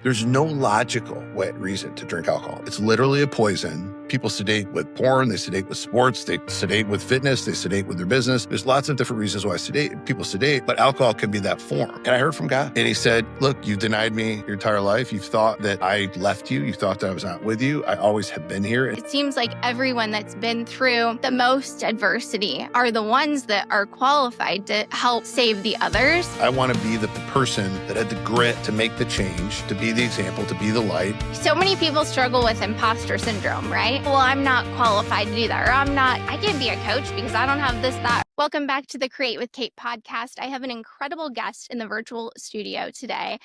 There's no logical reason to drink alcohol. It's literally a poison. People sedate with porn, they sedate with sports, they sedate with fitness, they sedate with their business. There's lots of different reasons why people sedate, but alcohol can be that form. And I heard from God, and he said, look, you've denied me your entire life. You've thought that I left you. You thought that I was not with you. I always have been here. It seems like everyone that's been through the most adversity are the ones that are qualified to help save the others. I want to be the person that had the grit to make the change, to be the example, to be the light. So many people struggle with imposter syndrome, right? Well, I'm not qualified to do that, or I can't be a coach because I don't have this, that. Welcome back to the Create with Kate podcast. I have an incredible guest in the virtual studio today.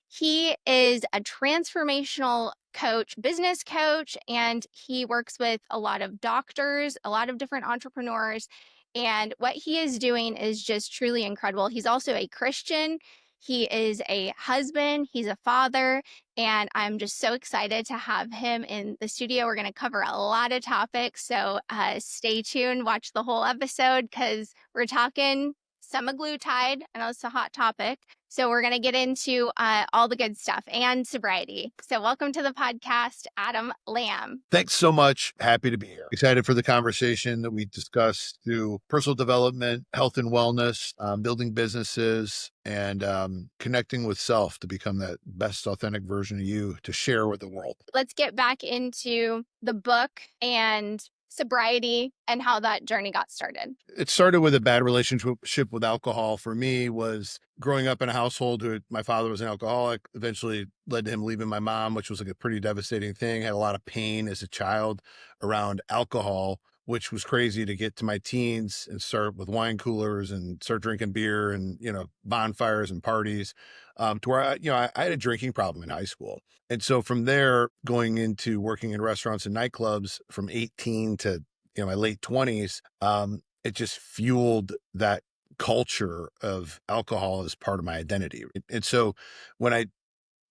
He is a transformational coach, business coach, and he works with a lot of doctors, a lot of different entrepreneurs. And what he is doing is just truly incredible. He's also a Christian. He is a husband. He's a father. And I'm just so excited to have him in the studio. We're going to cover a lot of topics. So stay tuned, watch the whole episode because we're talking semaglutide. I know it's a hot topic. So we're going to get into all the good stuff and sobriety. So welcome to the podcast, Adam Lamb. Thanks so much. Happy to be here. Excited for the conversation that we discussed through personal development, health and wellness, building businesses, and connecting with self to become that best authentic version of you to share with the world. Let's get back into the book and sobriety and how that journey got started. It started with a bad relationship with alcohol. For me, was growing up in a household where my father was an alcoholic, eventually led to him leaving my mom, which was like a pretty devastating thing. Had a lot of pain as a child around alcohol, which was crazy to get to my teens and start with wine coolers and start drinking beer and, bonfires and parties, to where I had a drinking problem in high school. And so from there, going into working in restaurants and nightclubs from 18 to, my late 20s, it just fueled that culture of alcohol as part of my identity. And so when I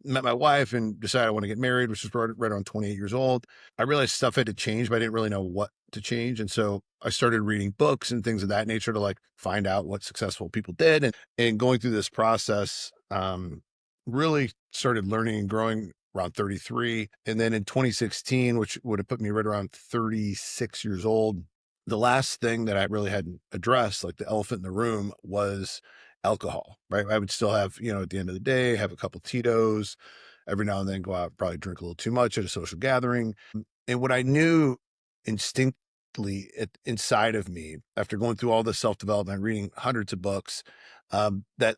met my wife and decided I want to get married, which was right around 28 years old, I realized stuff had to change, but I didn't really know what to change. And so I started reading books and things of that nature to find out what successful people did. And going through this process, really started learning and growing around 33. And then in 2016, which would have put me right around 36 years old, the last thing that I really hadn't addressed, like the elephant in the room, was alcohol, right? I would still have, at the end of the day, have a couple Tito's, every now and then go out, probably drink a little too much at a social gathering. And what I knew instinctively inside of me, after going through all this self-development, reading hundreds of books, that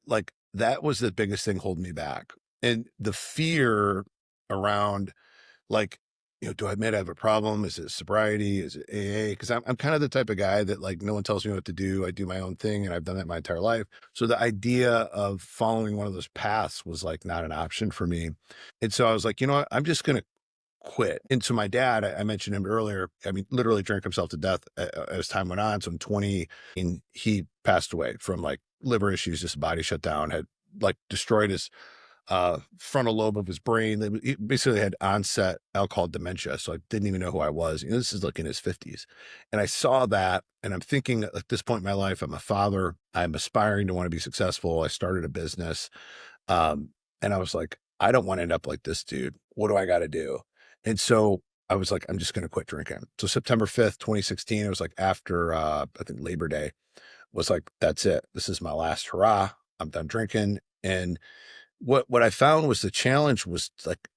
was the biggest thing holding me back. And the fear around do I admit I have a problem? Is it sobriety? Is it AA? Because I'm kind of the type of guy that no one tells me what to do. I do my own thing, and I've done that my entire life. So the idea of following one of those paths was not an option for me. And so I was like, you know what? I'm just going to quit. And so my dad, I mentioned him earlier, literally drank himself to death as time went on. So in 20, and he passed away from liver issues, just body shut down, had destroyed his frontal lobe of his brain. He basically had onset alcohol dementia. So I didn't even know who I was. This is in his 50s. And I saw that, and I'm thinking at this point in my life, I'm a father. I'm aspiring to want to be successful. I started a business. And I was like, I don't want to end up like this dude. What do I got to do? And so I was like, I'm just going to quit drinking. So September 5th, 2016, it was after, I think Labor Day, was that's it. This is my last hurrah. I'm done drinking. And what I found was the challenge was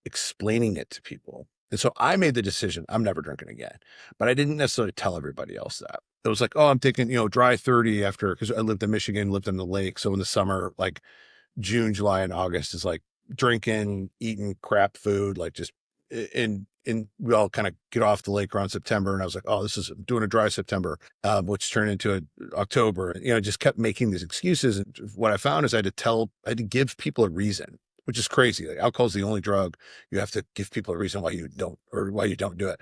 explaining it to people. And so I made the decision, I'm never drinking again, but I didn't necessarily tell everybody else that. It was oh, I'm taking, dry 30 because I lived in Michigan, lived on the lake. So in the summer, June, July, and August is drinking, eating crap food, just and we all kind of get off the lake around September. And I was oh, this is doing a dry September, which turned into October. Just kept making these excuses. And what I found is I had to give people a reason, which is crazy. Alcohol is the only drug you have to give people a reason why you don't do it.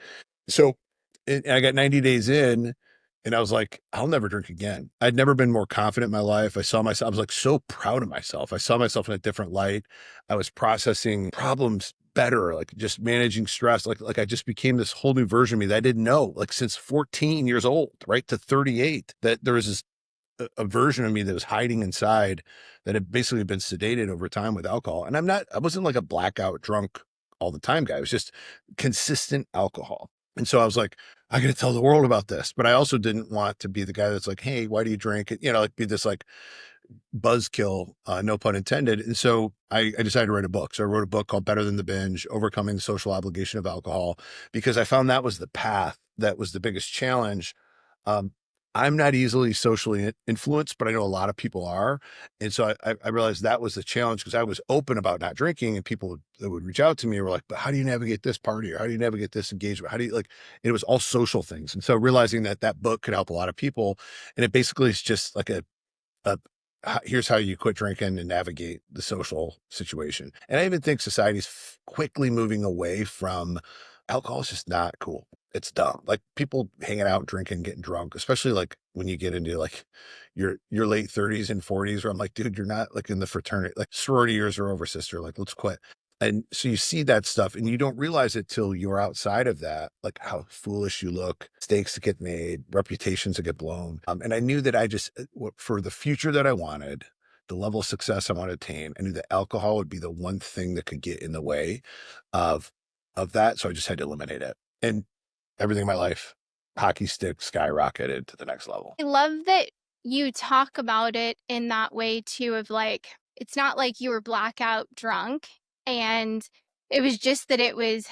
So and I got 90 days in, and I was I'll never drink again. I'd never been more confident in my life. I saw myself, I was so proud of myself. I saw myself in a different light. I was processing problems better, just managing stress. I just became this whole new version of me that I didn't know, since 14 years old, right to 38, that there was this a version of me that was hiding inside that had basically been sedated over time with alcohol. And I wasn't like a blackout drunk all the time guy. It was just consistent alcohol. And so I was like, I got to tell the world about this. But I also didn't want to be the guy that's like, hey, why do you drink it? Like be this like buzzkill, no pun intended. And so I decided to write a book. So I wrote a book called Better Than the Binge, Overcoming the Social Obligation of Alcohol, because I found that was the path that was the biggest challenge. Um, I'm not easily socially influenced, but I know a lot of people are. And so I realized that was the challenge because I was open about not drinking and people that would reach out to me were like, but how do you navigate this party? Or how do you navigate this engagement? How do you like, it was all social things. And so realizing that that book could help a lot of people. And it basically is just like a here's how you quit drinking and navigate the social situation. And I even think society's quickly moving away from alcohol is just not cool. It's dumb. Like people hanging out, drinking, getting drunk, especially like when you get into like your late 30s and 40s, where I'm like, dude, you're not like in the fraternity, like sorority years are over, sister. Like, let's quit. And so you see that stuff and you don't realize it till you're outside of that, like how foolish you look, mistakes that get made, reputations that get blown. And I knew that for the future that I wanted, the level of success I wanted to attain, I knew that alcohol would be the one thing that could get in the way of, of that. So I just had to eliminate it. And everything in my life, hockey stick skyrocketed to the next level. I love that you talk about it in that way too, of like, it's not like you were blackout drunk and it was just that it was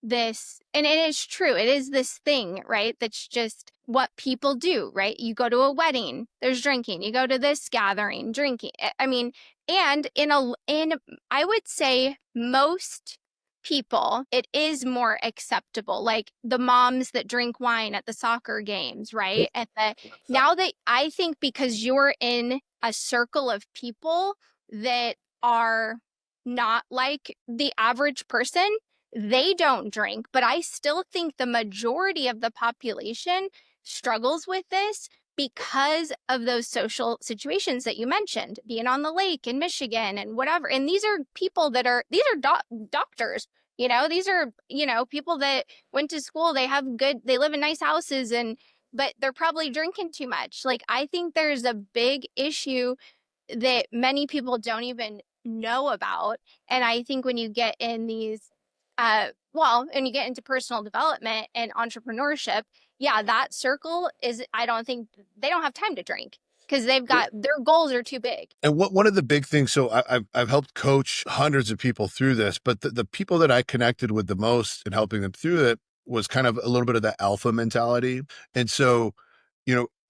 this, and it is true, it is this thing, right? That's just what people do, right? You go to a wedding, there's drinking. You go to this gathering, drinking. I mean, and in I would say most people, it is more acceptable. Like the moms that drink wine at the soccer games, right? And now that I think because you're in a circle of people that are not like the average person, they don't drink, but I still think the majority of the population struggles with this because of those social situations that you mentioned, being on the lake in Michigan and whatever. And these are people that are, these are doctors, these are, people that went to school, they live in nice houses but they're probably drinking too much. Like, I think there's a big issue that many people don't even know about. And I think when you get in these, and you get into personal development and entrepreneurship, yeah, that circle is, I don't think they don't have time to drink because their goals are too big. And one of the big things, so I've helped coach hundreds of people through this, but the people that I connected with the most in helping them through it was kind of a little bit of that alpha mentality. And so,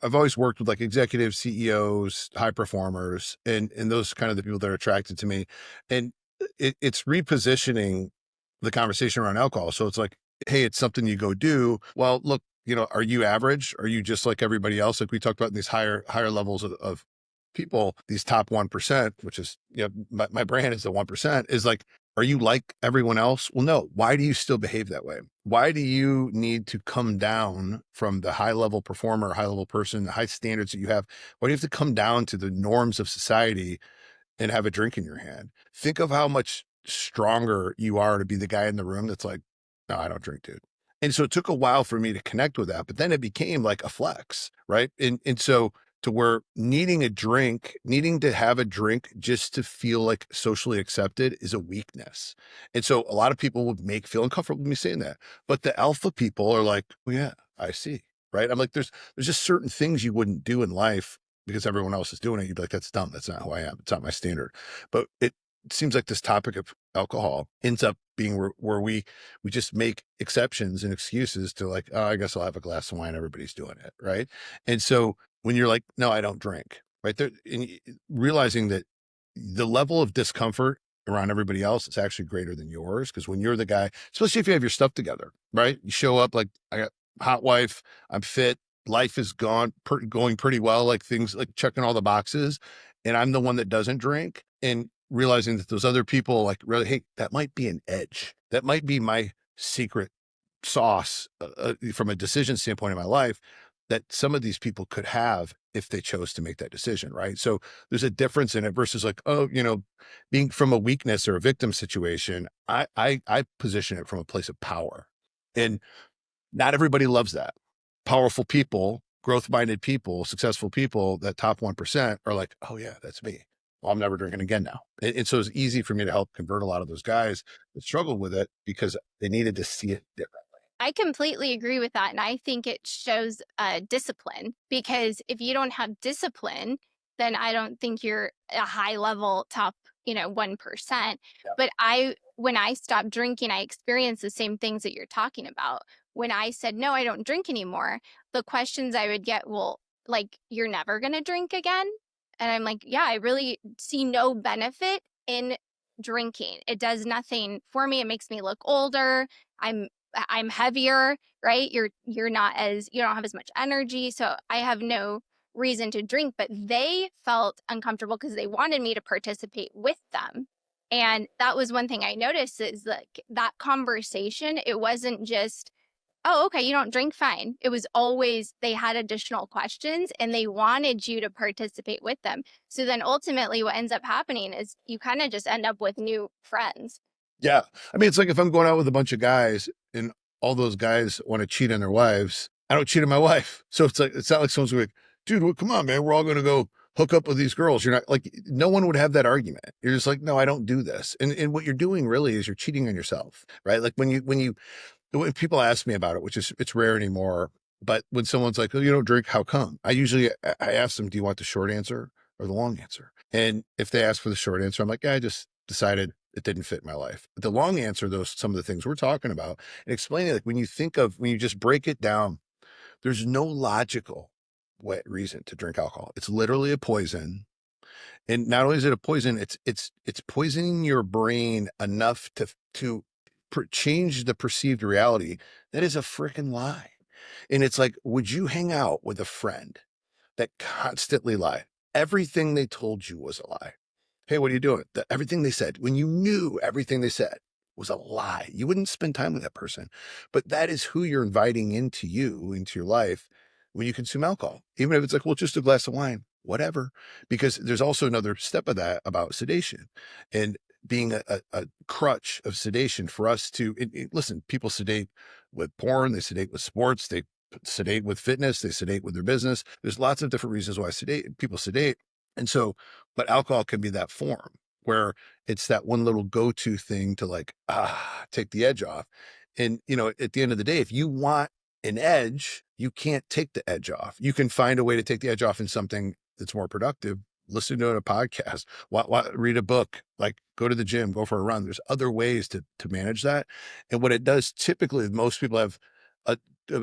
I've always worked with like executives, CEOs, high performers, and those kind of the people that are attracted to me. And it's repositioning the conversation around alcohol. So it's like, hey, it's something you go do. Well, look, are you average? Are you just like everybody else? Like we talked about in these higher levels of people, these top 1%, which is, my brand is the 1%, is like, are you like everyone else? Well, no. Why do you still behave that way? Why do you need to come down from the high level performer, high level person, the high standards that you have? Why do you have to come down to the norms of society and have a drink in your hand? Think of how much stronger you are to be the guy in the room that's like, no, I don't drink, dude. And so it took a while for me to connect with that, but then it became like a flex, right? And so to where needing to have a drink just to feel like socially accepted is a weakness. And so a lot of people would feel uncomfortable with me saying that. But the alpha people are like, well, yeah, I see. Right. I'm like, there's just certain things you wouldn't do in life because everyone else is doing it. You'd be like, that's dumb. That's not who I am. It's not my standard. But it seems like this topic of alcohol ends up being where we just make exceptions and excuses to like, oh, I guess I'll have a glass of wine. Everybody's doing it. Right. And so when you're like, no, I don't drink, right there, and realizing that the level of discomfort around everybody else is actually greater than yours. Because when you're the guy, especially if you have your stuff together, right? You show up like, I got hot wife, I'm fit, life is going pretty well, like things like checking all the boxes. And I'm the one that doesn't drink, and realizing that those other people like really, hey, that might be an edge. That might be my secret sauce from a decision standpoint in my life that some of these people could have if they chose to make that decision, right? So there's a difference in it versus like, oh, being from a weakness or a victim situation. I position it from a place of power, and not everybody loves that. Powerful people growth minded people, successful people, that top 1% are like, oh yeah, that's me. Well, I'm never drinking again now. And so it's easy for me to help convert a lot of those guys that struggled with it because they needed to see it different. I completely agree with that. And I think it shows discipline, because if you don't have discipline, then I don't think you're a high level top, 1%. Yeah. But when I stopped drinking, I experienced the same things that you're talking about. When I said, no, I don't drink anymore, the questions I would get, well, like, you're never going to drink again? And I'm like, yeah, I really see no benefit in drinking. It does nothing for me. It makes me look older. I'm heavier, right? You're not as you don't have as much energy, so I have no reason to drink. But they felt uncomfortable because they wanted me to participate with them. And that was one thing I noticed, is like that conversation, it wasn't just, oh, okay, you don't drink, fine. It was always, they had additional questions and they wanted you to participate with them. So then ultimately what ends up happening is you kind of just end up with new friends. Yeah. I mean, it's like if I'm going out with a bunch of guys and all those guys want to cheat on their wives, I don't cheat on my wife. So it's like, it's not like someone's like, dude, well, come on, man. We're all going to go hook up with these girls. You're not like, no one would have that argument. You're just like, no, I don't do this. And what you're doing really is you're cheating on yourself, right? Like when people ask me about it, which is, it's rare anymore. But when someone's like, oh, you don't drink, how come? I ask them, do you want the short answer or the long answer? And if they ask for the short answer, I'm like, yeah, I just decided it didn't fit my life. But the long answer, those some of the things we're talking about and explaining, like when you just break it down, there's no logical reason to drink alcohol. It's literally a poison. And not only is it a poison, it's poisoning your brain enough to change the perceived reality. That is a freaking lie. And it's like, would you hang out with a friend that constantly lied? Everything they told you was a lie. Hey, what are you doing? Everything they said, when you knew everything they said was a lie, you wouldn't spend time with that person. But that is who you're inviting into your life when you consume alcohol. Even if it's like, well, just a glass of wine, whatever. Because there's also another step of that about sedation and being a crutch of sedation for us to listen. People sedate with porn, they sedate with sports, they sedate with fitness, they sedate with their business. There's lots of different reasons why people sedate. And so, but alcohol can be that form where it's that one little go-to thing to like, take the edge off. And, at the end of the day, if you want an edge, you can't take the edge off. You can find a way to take the edge off in something that's more productive. Listen to a podcast, read a book, like go to the gym, go for a run. There's other ways to manage that. And what it does typically, most people have a,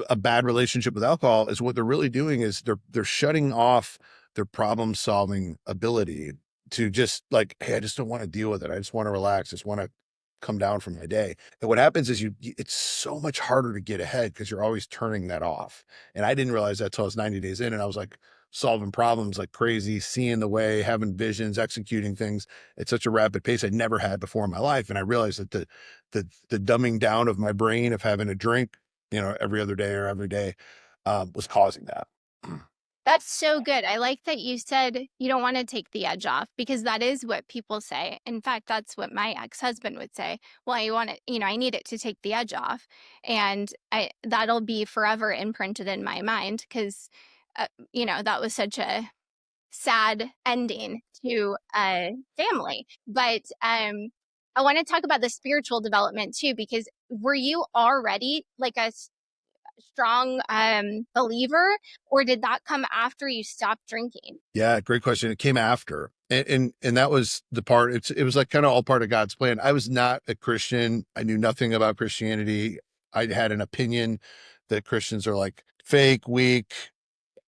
a bad relationship with alcohol is what they're really doing is they're shutting off their problem solving ability to just like, hey, I just don't want to deal with it. I just want to relax. I just want to come down from my day. And what happens is it's so much harder to get ahead because you're always turning that off. And I didn't realize that till I was 90 days in and I was like solving problems like crazy, seeing the way, having visions, executing things at such a rapid pace I'd never had before in my life. And I realized that the dumbing down of my brain of having a drink, every other day or every day, was causing that. That's so good. I like that you said you don't want to take the edge off, because that is what people say. In fact, that's what my ex-husband would say. Well, I want it, I need it to take the edge off. And that'll be forever imprinted in my mind, because, that was such a sad ending to a family. But I want to talk about the spiritual development too, because were you already like a strong believer, or did that come after you stopped drinking? Yeah, great question. It came after. And that was the part, it was like kind of all part of God's plan. I was not a Christian. I knew nothing about Christianity. I had an opinion that Christians are like fake, weak,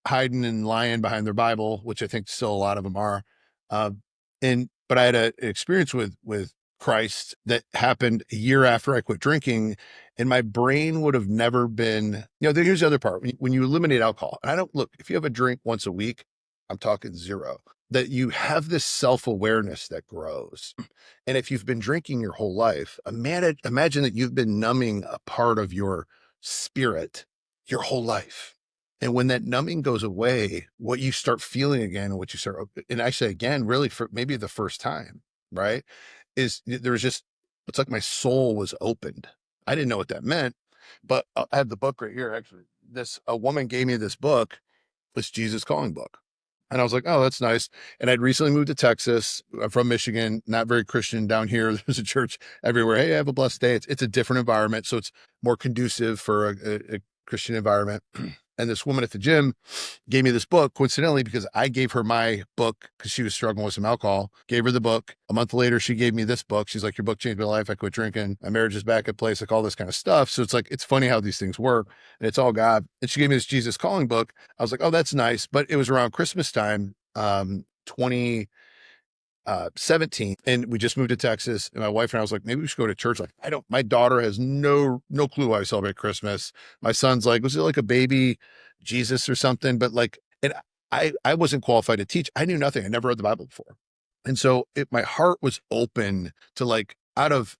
hiding and lying behind their Bible, which I think still a lot of them are. But I had an experience with Christ that happened a year after I quit drinking, and my brain would have never been. Here's the other part: when you eliminate alcohol, and I don't look if you have a drink once a week, I'm talking zero. That you have this self awareness that grows, and if you've been drinking your whole life, imagine that you've been numbing a part of your spirit your whole life. And when that numbing goes away, what you start feeling again, and what you start, and I say again, really for maybe the first time, right? Is there's just, it's like my soul was opened. I didn't know what that meant, but I have the book right here. Actually, a woman gave me this book this Jesus Calling book. And I was like, oh, that's nice. And I'd recently moved to Texas. I'm from Michigan, not very Christian down here. There's a church everywhere. Hey, have a blessed day. It's a different environment. So it's more conducive for a Christian environment. And this woman at the gym gave me this book, coincidentally, because I gave her my book because she was struggling with some alcohol. Gave her the book. A month later, she gave me this book. She's like, your book changed my life. I quit drinking. My marriage is back in place, like all this kind of stuff. So it's like, it's funny how these things work. And it's all God. And she gave me this Jesus Calling book. I was like, oh, that's nice. But it was around Christmas time, 2017, and we just moved to Texas, and my wife and I was like, maybe we should go to church. Like, my daughter has no clue why we celebrate Christmas. My son's like, was it like a baby Jesus or something? But like, and I wasn't qualified to teach. I knew nothing. I never read the Bible before. And so my heart was open to, like, out of,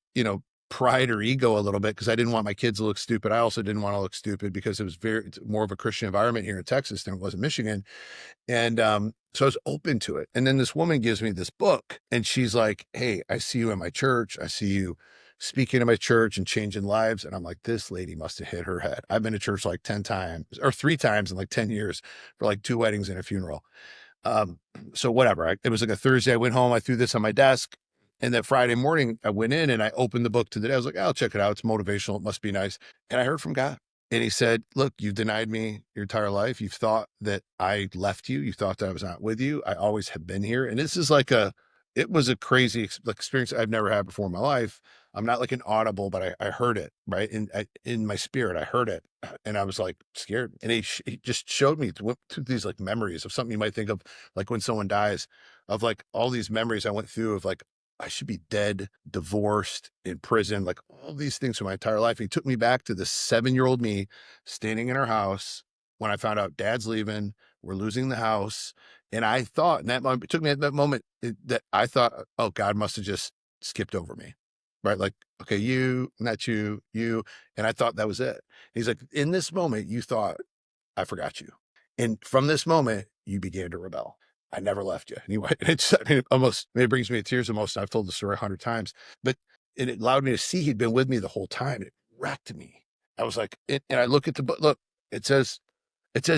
pride or ego a little bit, because I didn't want my kids to look stupid. I also didn't want to look stupid because it's more of a Christian environment here in Texas than it was in Michigan. And so I was open to it. And then this woman gives me this book, and she's like, hey, I see you in my church. I see you speaking in my church and changing lives. And I'm like, this lady must have hit her head. I've been to church like 10 times or 3 times in like 10 years for like 2 weddings and a funeral. So whatever. It was like a Thursday. I went home. I threw this on my desk. And that Friday morning, I went in and I opened the book today. I was like, I'll check it out. It's motivational. It must be nice. And I heard from God. And he said, look, you've denied me your entire life. You've thought that I left you. You thought that I was not with you. I always have been here. And this is like it was a crazy experience I've never had before in my life. I'm not like an audible, but I heard it, right? In my spirit, I heard it. And I was like scared. And he just showed me through these like memories of something you might think of, like when someone dies, of like all these memories I went through of like, I should be dead, divorced, in prison, like all these things for my entire life. He took me back to the 7-year-old me standing in our house when I found out dad's leaving, we're losing the house. And I thought in that moment, it took me at that moment that I thought, oh, God must have just skipped over me, right? Like, okay, you, not you, you. And I thought that was it. He's like, in this moment, you thought I forgot you. And from this moment, you began to rebel. I never left you. Anyway, it brings me to tears almost. I've told the story 100 times, but it allowed me to see he'd been with me the whole time. It wrecked me. I was like, and I look at the book, look, it says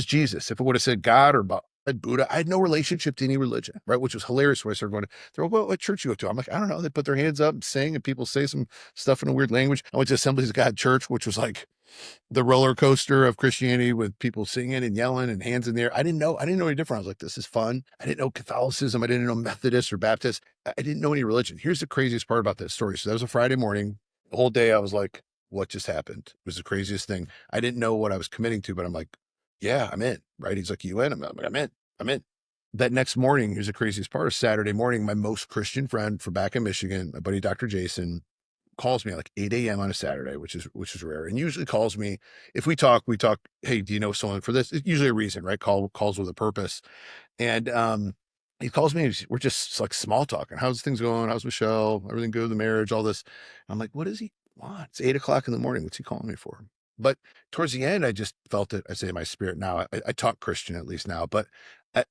Jesus. If it would have said God or Buddha, I had no relationship to any religion, right? Which was hilarious when I started going, they're like, what church you go to? I'm like, I don't know. They put their hands up and sing, and people say some stuff in a weird language. I went to Assemblies of God Church, which was like the roller coaster of Christianity with people singing and yelling and hands in the air. I didn't know any different. I was like, this is fun. I didn't know Catholicism. I didn't know Methodist or Baptist. I didn't know any religion. Here's the craziest part about this story. So that was a Friday morning. The whole day I was like, what just happened? It was the craziest thing. I didn't know what I was committing to, but I'm like, yeah, I'm in, right? He's like, you in? I'm like, I'm in. That next morning, here's the craziest part. Saturday morning, my most Christian friend from back in Michigan, my buddy, Dr. Jason, calls me at like 8 a.m. on a Saturday, which is rare. And usually calls me. If we talk, hey, do you know someone for this? It's usually a reason, right? Calls with a purpose. And he calls me, we're just like small talking. How's things going? How's Michelle? Everything good? The marriage, all this. I'm like, what does he want? It's 8 o'clock in the morning. What's he calling me for? But towards the end, I just felt it. I say in my spirit now, I talk Christian at least now, but I,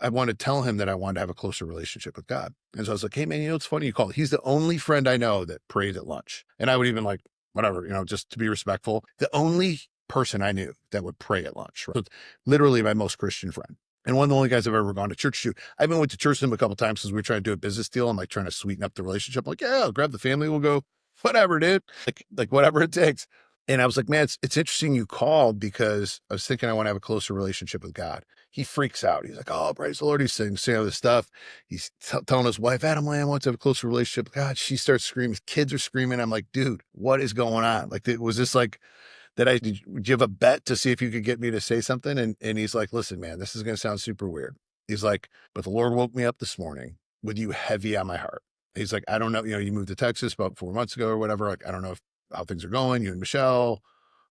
I want to tell him that I wanted to have a closer relationship with God. And so I was like, hey man, it's funny you called. He's the only friend I know that prays at lunch. And I would even like, whatever, just to be respectful, the only person I knew that would pray at lunch, right? So literally my most Christian friend. And one of the only guys I've ever gone to church to. I even went to church with him a couple of times because we were trying to do a business deal. I'm like trying to sweeten up the relationship. I'm like, yeah, I'll grab the family. We'll go, whatever, dude. Like whatever it takes. And I was like, man, it's interesting you called because I was thinking I want to have a closer relationship with God. He freaks out. He's like, oh, praise the Lord. He's saying all this stuff. He's telling his wife, Adam Lamb wants to have a closer relationship with God. She starts screaming. Kids are screaming. I'm like, dude, what is going on? Like, was this like, did you have a bet to see if you could get me to say something? And he's like, listen, man, this is going to sound super weird. He's like, but the Lord woke me up this morning with you heavy on my heart. He's like, I don't know. You moved to Texas about 4 months ago or whatever. Like, I don't know how things are going. You and Michelle,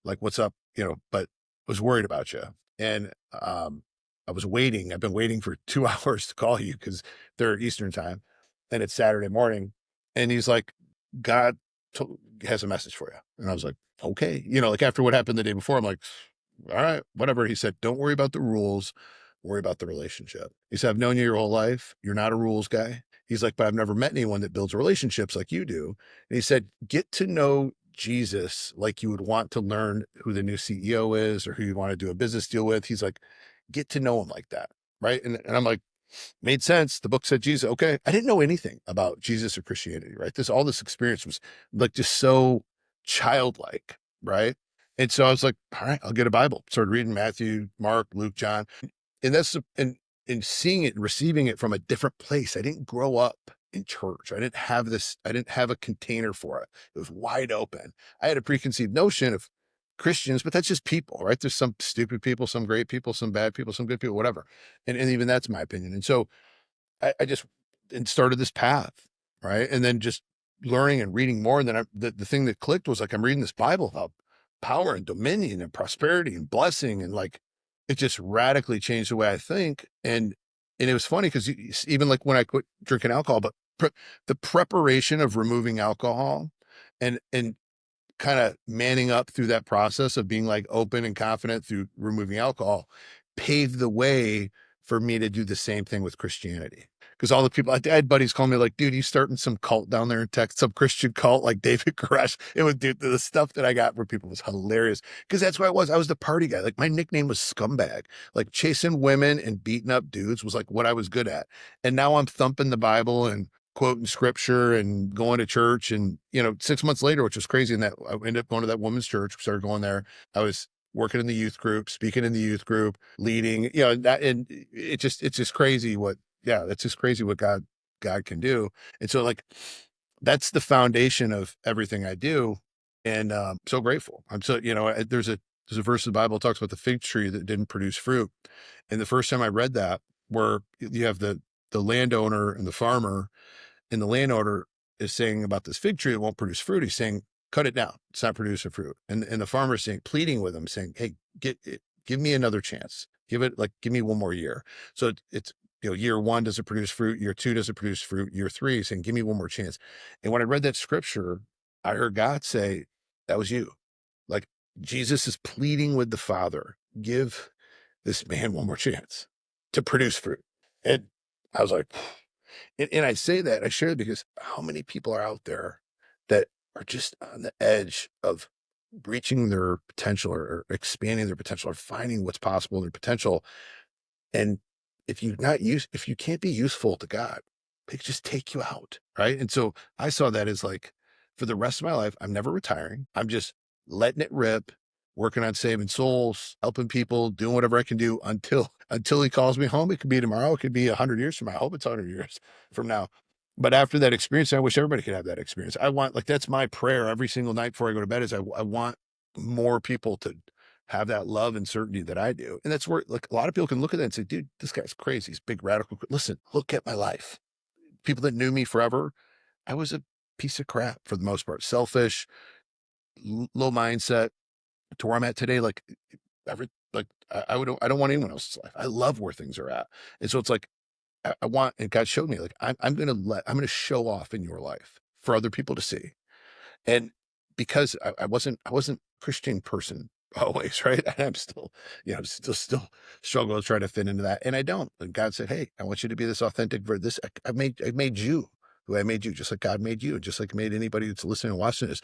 like, what's up? But I was worried about you. And I was waiting. I've been waiting for 2 hours to call you because they're Eastern time. And it's Saturday morning. And he's like, God has a message for you. And I was like, okay. Like after what happened the day before, I'm like, all right, whatever. He said, don't worry about the rules. Worry about the relationship. He said, I've known you your whole life. You're not a rules guy. He's like, but I've never met anyone that builds relationships like you do. And he said, get to know Jesus like you would want to learn who the new CEO is or who you want to do a business deal with. He's like, get to know him like that. Right. And I'm like, made sense. The book said Jesus. Okay. I didn't know anything about Jesus or Christianity. Right. All this experience was like just so childlike. Right. And so I was like, all right, I'll get a Bible. Started reading Matthew, Mark, Luke, John. And that's, and seeing it, receiving it from a different place. I didn't grow up in church. I didn't have a container for it. It was wide open. I had a preconceived notion of Christians, but that's just people, right? There's some stupid people, some great people, some bad people, some good people, whatever. And even that's my opinion. And so I just and started this path, right? And then just learning and reading more. And then the thing that clicked was like, I'm reading this Bible about power and dominion and prosperity and blessing. And like, it just radically changed the way I think. And it was funny because even like when I quit drinking alcohol, but the preparation of removing alcohol and kind of manning up through that process of being like open and confident through removing alcohol paved the way for me to do the same thing with Christianity. Because all the people, I had buddies call me like, dude, you starting some cult down there in Texas, some Christian cult like David Koresh. It was, dude, the stuff that I got from people was hilarious. Because that's what I was. I was the party guy. Like my nickname was Scumbag. Like chasing women and beating up dudes was like what I was good at. And now I'm thumping the Bible and quoting scripture and going to church. And, 6 months later, which was crazy, and that I ended up going to that woman's church, started going there. I was working in the youth group, speaking in the youth group, leading, that, and it's just crazy that's just crazy what God can do. And so like, that's the foundation of everything I do. And so grateful. I'm so, there's a verse in the Bible that talks about the fig tree that didn't produce fruit. And the first time I read that, where you have the landowner and the farmer, and the landowner is saying about this fig tree, it won't produce fruit. He's saying, cut it down. It's not producing fruit. And the farmer is saying, pleading with him, saying, hey, give me another chance. Give me one more year. So it's, year one doesn't produce fruit. Year two doesn't produce fruit. Year three is saying, give me one more chance. And when I read that scripture, I heard God say, that was you. Like Jesus is pleading with the Father, give this man one more chance to produce fruit. And I was like, and I say that, I share it because how many people are out there that are just on the edge of reaching their potential or expanding their potential or finding what's possible in their potential. And if you can't be useful to God, they just take you out. Right. And so I saw that as like, for the rest of my life, I'm never retiring. I'm just letting it rip, working on saving souls, helping people, doing whatever I can do until he calls me home. It could be tomorrow. It could be 100 years from now. I hope it's 100 years from now. But after that experience, I wish everybody could have that experience. I want, like, that's my prayer every single night before I go to bed is I want more people to have that love and certainty that I do. And that's where, like, a lot of people can look at that and say, dude, this guy's crazy. He's big radical. Listen, look at my life. People that knew me forever, I was a piece of crap for the most part. Selfish, low mindset, to where I'm at today. Like I don't want anyone else's life. I love where things are at. And so it's like, I want, and God showed me like, I'm going to show off in your life for other people to see. And because I wasn't Christian person always, right? And I'm still, still struggle to try to fit into that. And I don't. And God said, hey, I want you to be this authentic for this. I made you who I made you, just like God made you, and just like made anybody that's listening and watching this,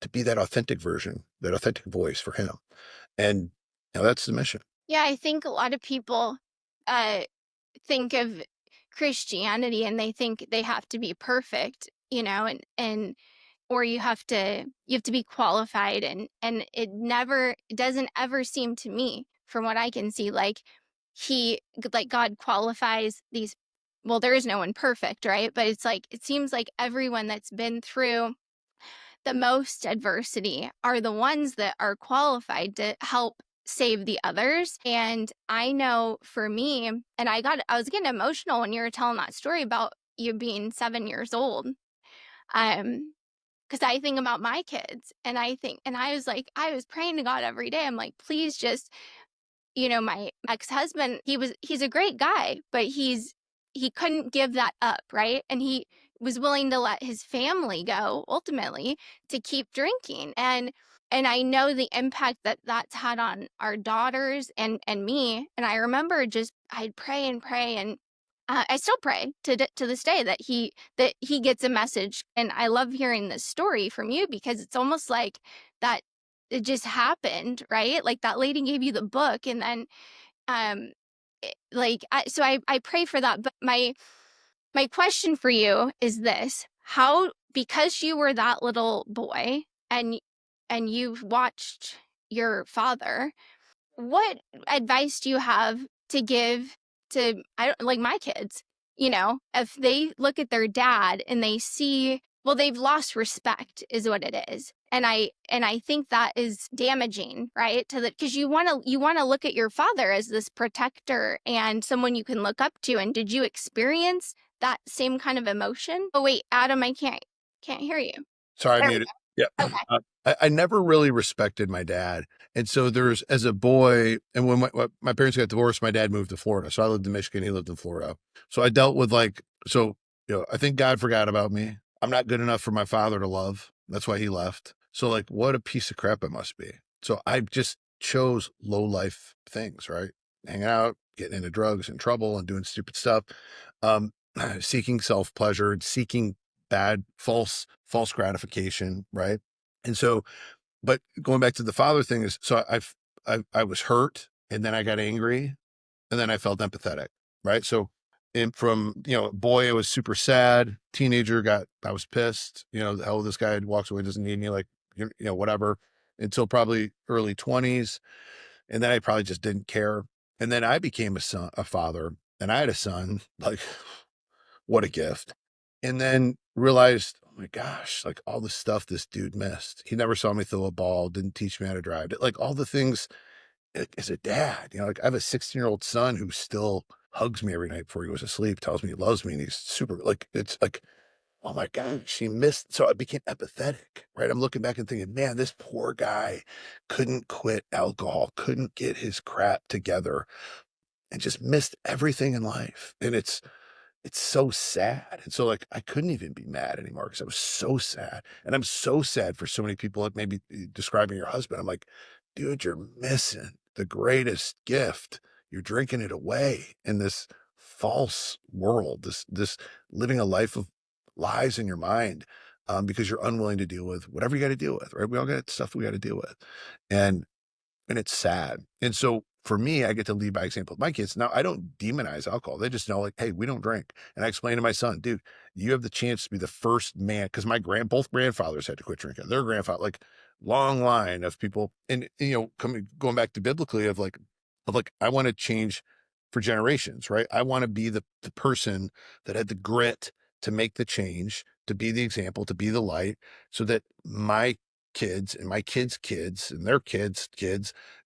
to be that authentic version, that authentic voice for him. And that's the mission. Yeah, I think a lot of people uh, think of Christianity and they think they have to be perfect, and or you have to be qualified, and it doesn't ever seem to me, from what I can see, like God qualifies these. Well, there is no one perfect, right? But it's like it seems like everyone that's been through the most adversity are the ones that are qualified to help save the others. And I know for me, and I was getting emotional when you were telling that story about you being 7 years old. Because I think about my kids, and I was like, I was praying to God every day. I'm like, please just, my ex-husband, he's a great guy, but he couldn't give that up, right? And he was willing to let his family go ultimately to keep drinking. And I know the impact that that's had on our daughters and me. And I remember just I'd pray and pray, and I still pray to this day that he gets a message. And I love hearing this story from you because it's almost like that it just happened, right? Like that lady gave you the book, and then Um, so I pray for that. But my question for you is this: how, because you were that little boy and you've watched your father, what advice do you have to give to, I don't, like my kids, if they look at their dad and they see, well, they've lost respect is what it is. And I think that is damaging, right? To the, because you want to look at your father as this protector and someone you can look up to. And did you experience that same kind of emotion? Oh wait, Adam, I can't hear you. Sorry, I There we muted. Yeah. go. Okay. I never really respected my dad. And so there's, as a boy, and when my parents got divorced, my dad moved to Florida. So I lived in Michigan, he lived in Florida. So I dealt with like, so, I think God forgot about me. I'm not good enough for my father to love. That's why he left. So, like, what a piece of crap it must be. So I just chose low life things, right? Hanging out, getting into drugs and trouble and doing stupid stuff. Um, Seeking self pleasure, seeking bad, false gratification, right? And so, but going back to the father thing is, so I was hurt, and then I got angry, and then I felt empathetic, right? So, from boy, I was super sad. Teenager, I was pissed. The hell this guy walks away, doesn't need me, like, whatever. Until probably early 20s, and then I probably just didn't care. And then I became a father, and I had a son. Like, what a gift. And then realized, oh my gosh, like all the stuff this dude missed. He never saw me throw a ball, didn't teach me how to drive. Like all the things, as a dad, like I have a 16-year-old son who still hugs me every night before he goes to sleep, tells me he loves me, and he's super, like, it's like, oh my gosh, he missed. So I became empathetic, right? I'm looking back and thinking, man, this poor guy couldn't quit alcohol, couldn't get his crap together, and just missed everything in life. And it's so sad. And so, like, I couldn't even be mad anymore because I was so sad. And I'm so sad for so many people, like maybe describing your husband. I'm like, dude, you're missing the greatest gift. You're drinking it away in this false world, this living a life of lies in your mind, because you're unwilling to deal with whatever you got to deal with, right? We all got stuff we got to deal with. And it's sad. And so for me, I get to lead by example with my kids. Now, I don't demonize alcohol. They just know, like, hey, we don't drink. And I explain to my son, dude, you have the chance to be the first man, because both grandfathers had to quit drinking. Their grandfather, like, long line of people. And going back to biblically of like, I want to change for generations, right? I want to be the person that had the grit to make the change, to be the example, to be the light, so that my kids and my kids' kids and their kids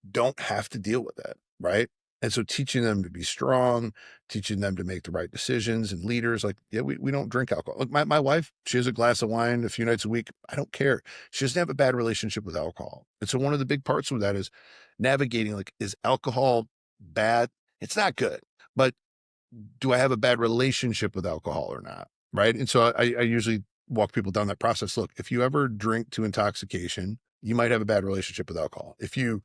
don't have to deal with it, right? And so teaching them to be strong, teaching them to make the right decisions, and leaders, like, yeah, we don't drink alcohol. Look, my wife, she has a glass of wine a few nights a week. I don't care. She doesn't have a bad relationship with alcohol. And so one of the big parts of that is navigating, like, is alcohol bad? It's not good. But do I have a bad relationship with alcohol or not? Right. And so I usually walk people down that process. Look, if you ever drink to intoxication, you might have a bad relationship with alcohol. If you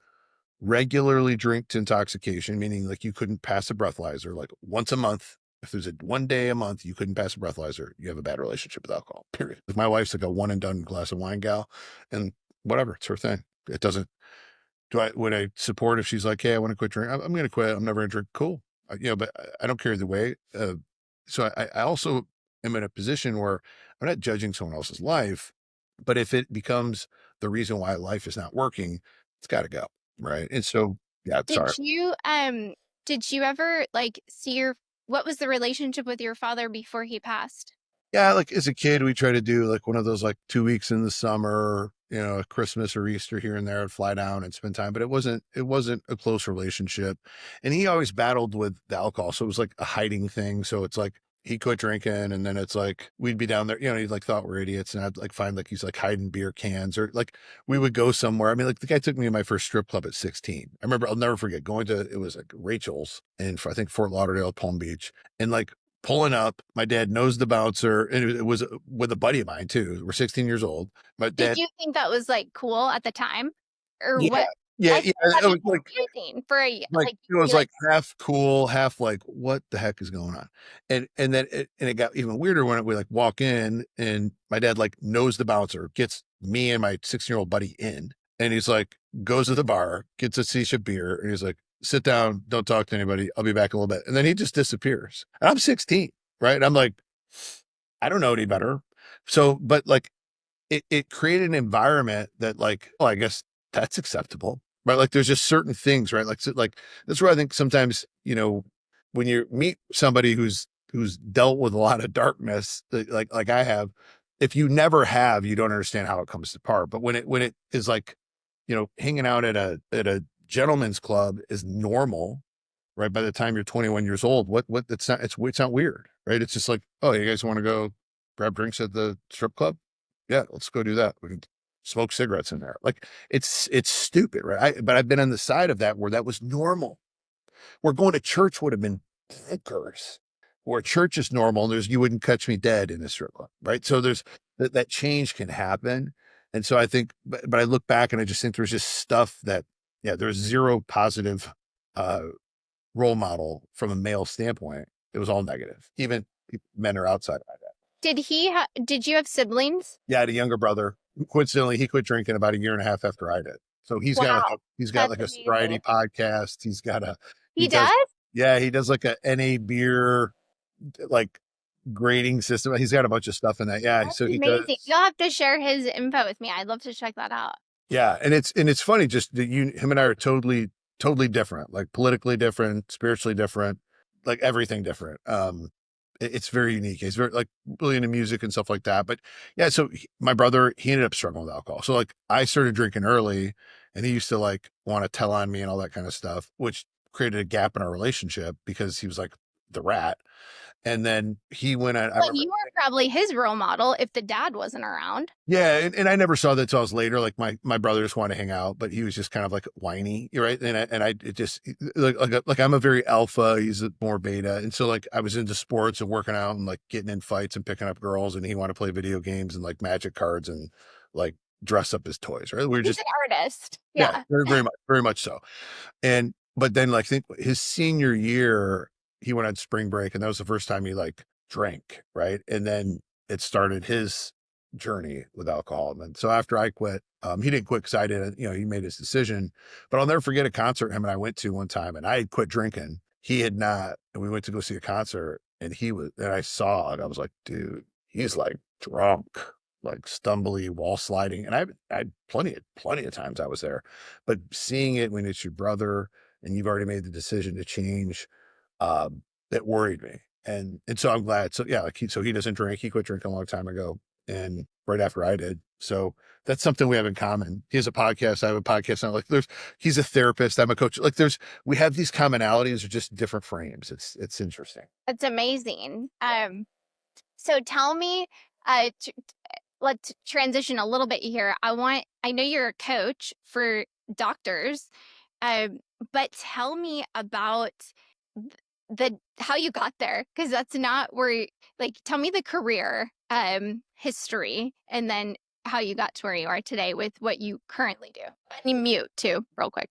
regularly drink to intoxication, meaning like you couldn't pass a breathalyzer, like once a month, if there's a 1 day a month you couldn't pass a breathalyzer, you have a bad relationship with alcohol, period. If my wife's like a one and done glass of wine gal, and whatever, it's her thing. It doesn't, would I support if she's like, hey, I want to quit drinking? I'm going to quit. I'm never going to drink. Cool. But I don't care either way. So I also am in a position where I'm not judging someone else's life, but if it becomes the reason why life is not working, it's got to go. Right. And so, yeah, sorry. Did you ever like see your, what was the relationship with your father before he passed? Yeah, like as a kid, we try to do like one of those like 2 weeks in the summer, Christmas or Easter here and there, and fly down and spend time. But it wasn't a close relationship. And he always battled with the alcohol. So it was like a hiding thing. So it's like he quit drinking, and then it's like we'd be down there, he like thought we're idiots, and I'd like find like he's like hiding beer cans, or like we would go somewhere. I mean, like the guy took me to my first strip club at 16. I remember, I'll never forget going to, it was like Rachel's in, I think, Fort Lauderdale, Palm Beach, and like pulling up. My dad knows the bouncer, and it was with a buddy of mine too. We're 16 years old. My Did dad, you think that was like cool at the time, or yeah, what? yeah, I yeah. think that'd It be was like amazing for like like it was be like, like half cool, half like, what the heck is going on? And then it got even weirder when we like walk in, and my dad like knows the bouncer, gets me and my 16-year-old buddy in, and he's like, goes to the bar, gets a shisha beer, and he's like, sit down, don't talk to anybody. I'll be back in a little bit. And then he just disappears. And I'm 16, right? And I'm like, I don't know any better. So, but like it created an environment that like, oh, I guess that's acceptable, right? Like there's just certain things, right? Like, so, like that's where I think sometimes, when you meet somebody who's dealt with a lot of darkness, like I have, if you never have, you don't understand how it comes apart. But when it is like, hanging out at a gentleman's club is normal, right? By the time you're 21 years old, what it's not weird, right? It's just like, oh, you guys want to go grab drinks at the strip club? Yeah, let's go do that. We can smoke cigarettes in there. Like it's stupid, right? But I've been on the side of that where that was normal. Where going to church would have been bonkers. Where church is normal, you wouldn't catch me dead in a strip club, right? So there's that change can happen. And so I think, but I look back and I just think there's just stuff that, yeah, there's zero positive uh, role model from a male standpoint. It was all negative. Even men are outside of that. Did you have siblings? Yeah, I had a younger brother. Coincidentally, he quit drinking about a year and a half after I did. So Wow, he's got that's like a sobriety amazing. podcast. He He does? does, yeah, he does like a NA beer like grading system. He's got a bunch of stuff in that. Yeah, That's so he amazing. does. You'll have to share his info with me. I'd love to check that out. Yeah, and it's funny just that him and I are totally different, like politically different, spiritually different, like everything different. It's very unique. He's very like really into music and stuff like that. But yeah, so my brother, he ended up struggling with alcohol. So like I started drinking early, and he used to like want to tell on me and all that kind of stuff, which created a gap in our relationship because he was like the rat. And then he went on. I But remember. you were probably his role model if the dad wasn't around. Yeah, and I never saw that till I was later. Like my brother just wanted to hang out, but he was just kind of like whiny, right? And I it just like I'm a very alpha, he's a more beta, and so like I was into sports and working out and like getting in fights and picking up girls, and he wanted to play video games and like magic cards and like dress up as toys, right? We were He's just an artist. yeah, Yeah. very much so. And but then like think his senior year, he went on spring break, and that was the first time he like drank, right? And then it started his journey with alcohol. And so after I quit, he didn't quit because I didn't, he made his decision. But I'll never forget a concert him and I went to one time, and I had quit drinking. He had not, and we went to go see a concert, and I saw it. I was like, dude, he's like drunk, like stumbly, wall sliding. And I had plenty of times I was there, but seeing it when it's your brother and you've already made the decision to change, that worried me. And so I'm glad. So yeah, like so he doesn't drink. He quit drinking a long time ago, and right after I did. So that's something we have in common. He has a podcast. I have a podcast. And like he's a therapist. I'm a coach. Like we have these commonalities, are just different frames. It's interesting. That's amazing. So tell me, let's transition a little bit here. I know you're a coach for doctors, but tell me about the how you got there, because that's not where like tell me the career history and then how you got to where you are today with what you currently do. And you mute too, real quick.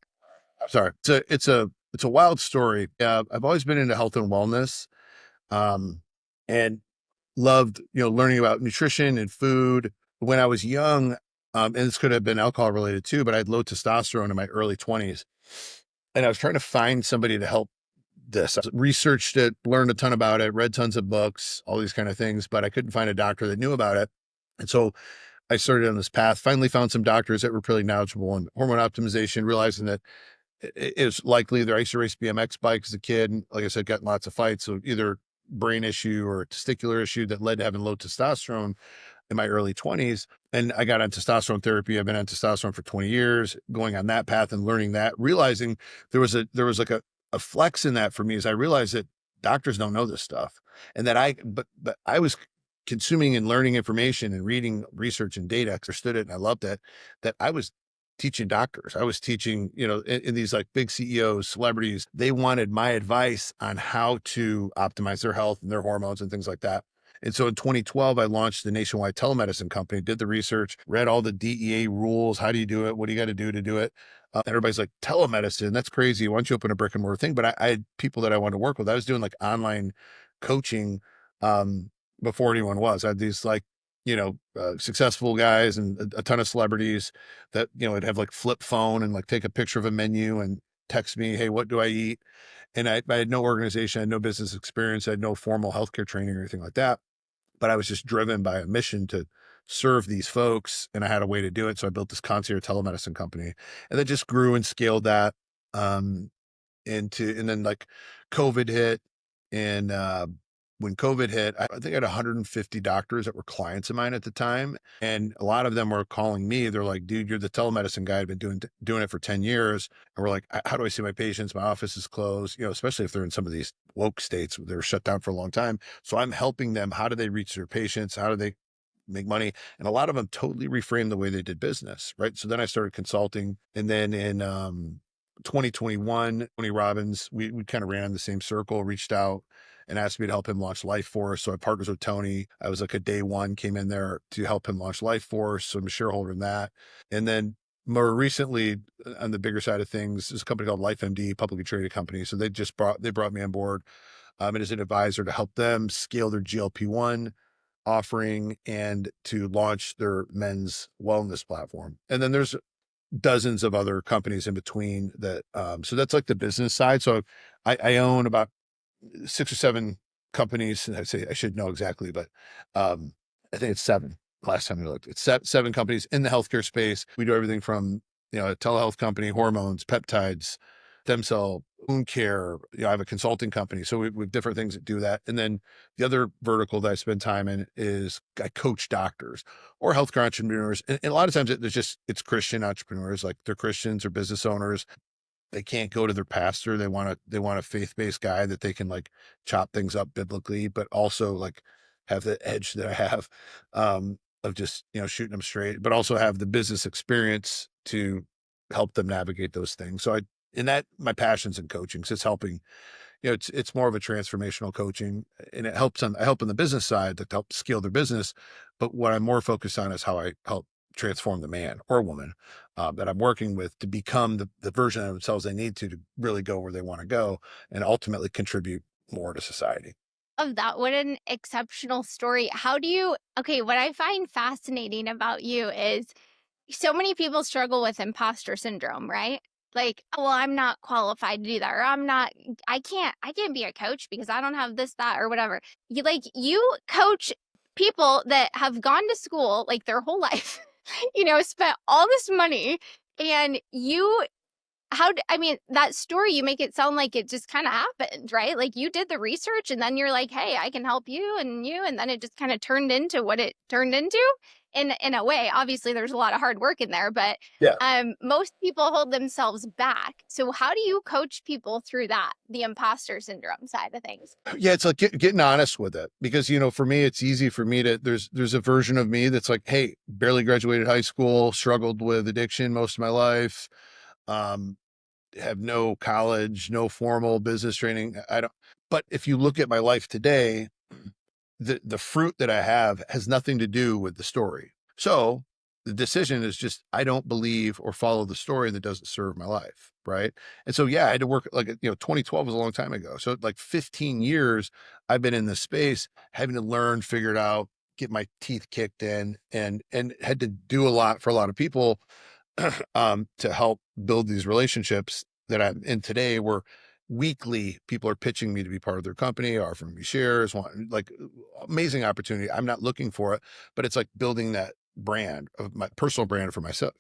I'm sorry. It's a wild story. I've always been into health and wellness, and loved, learning about nutrition and food. When I was young, and this could have been alcohol related too, but I had low testosterone in my early 20s. And I was trying to find somebody to help this. I researched it, learned a ton about it, read tons of books, all these kind of things, but I couldn't find a doctor that knew about it. And so I started on this path, finally found some doctors that were pretty knowledgeable in hormone optimization, realizing that it was likely that I used to race BMX bikes as a kid. And like I said, got in lots of fights. So either brain issue or testicular issue that led to having low testosterone in my early 20s. And I got on testosterone therapy. I've been on testosterone for 20 years, going on that path and learning that, realizing there was like a flex in that for me, as I realized that doctors don't know this stuff. And that but I was consuming and learning information and reading research and data, understood it, and I loved it, that I was teaching doctors. I was teaching, in these like big CEOs, celebrities, they wanted my advice on how to optimize their health and their hormones and things like that. And so in 2012, I launched the nationwide telemedicine company, did the research, read all the DEA rules. How do you do it? What do you got to do it? Everybody's like, telemedicine, that's crazy. Why don't you open a brick and mortar thing? But I had people that I wanted to work with. I was doing like online coaching before anyone was. I had these like, successful guys and a ton of celebrities that, would have like flip phone and like take a picture of a menu and text me, hey, what do I eat? And I had no organization, I had no business experience, I had no formal healthcare training or anything like that. But I was just driven by a mission to serve these folks, and I had a way to do it. So I built this concierge telemedicine company, and then just grew and scaled that. Um, and then like COVID hit. And when COVID hit, I think I had 150 doctors that were clients of mine at the time. And a lot of them were calling me. They're like, dude, you're the telemedicine guy. I've been doing it for 10 years. And we're like, how do I see my patients? My office is closed, especially if they're in some of these woke states, they're shut down for a long time. So I'm helping them. How do they reach their patients? How do they make money? And a lot of them totally reframed the way they did business. Right. So then I started consulting. And then in 2021, Tony Robbins, we kind of ran in the same circle, reached out and asked me to help him launch Life Force. So I partners with Tony. I was like a day one, came in there to help him launch Life Force. So I'm a shareholder in that. And then more recently, on the bigger side of things, there's a company called LifeMD, publicly traded company. So they brought me on board and as an advisor to help them scale their GLP-1 offering and to launch their men's wellness platform. And then there's dozens of other companies in between that. So that's like the business side. So I own about 6 or 7 companies. And I should know exactly, but I think it's 7. Last time I looked, it's 7 companies in the healthcare space. We do everything from, a telehealth company, hormones, peptides, stem cell, wound care. I have a consulting company. So we have different things that do that. And then the other vertical that I spend time in is I coach doctors or healthcare entrepreneurs. And a lot of times it's Christian entrepreneurs, like they're Christians or business owners. They can't go to their pastor. They want a faith-based guy that they can like chop things up biblically, but also like have the edge that I have, of just, shooting them straight, but also have the business experience to help them navigate those things. So in that, my passion's in coaching. So it's helping, it's more of a transformational coaching, and I help on the business side to help scale their business. But what I'm more focused on is how I help transform the man or woman that I'm working with to become the version of themselves they need to really go where they want to go and ultimately contribute more to society. Of that, what an exceptional story. Okay, what I find fascinating about you is so many people struggle with imposter syndrome, right? Like, "Oh, well, I'm not qualified to do that, or I can't be a coach because I don't have this, that, or whatever." You coach people that have gone to school like their whole life, spent all this money, and I mean, that story, you make it sound like it just kind of happened, right? Like you did the research and then you're like, hey, I can help you and you. And then it just kind of turned into what it turned into in a way. Obviously, there's a lot of hard work in there, but Yeah. most people hold themselves back. So, how do you coach people through that, the imposter syndrome side of things? Yeah, it's like getting honest with it because, for me, it's easy for me to, there's a version of me that's like, hey, barely graduated high school, struggled with addiction most of my life. Um, have no college, no formal business training. I don't, but if you look at my life today, the fruit that I have has nothing to do with the story. So the decision is just, I don't believe or follow the story that doesn't serve my life. Right. And so, yeah, I had to work like, 2012 was a long time ago. So like 15 years I've been in this space, having to learn, figure it out, get my teeth kicked in and had to do a lot for a lot of people to help build these relationships that I'm in today, where weekly people are pitching me to be part of their company, offering me shares, like amazing opportunity. I'm not looking for it, but it's like building that brand of my personal brand for myself.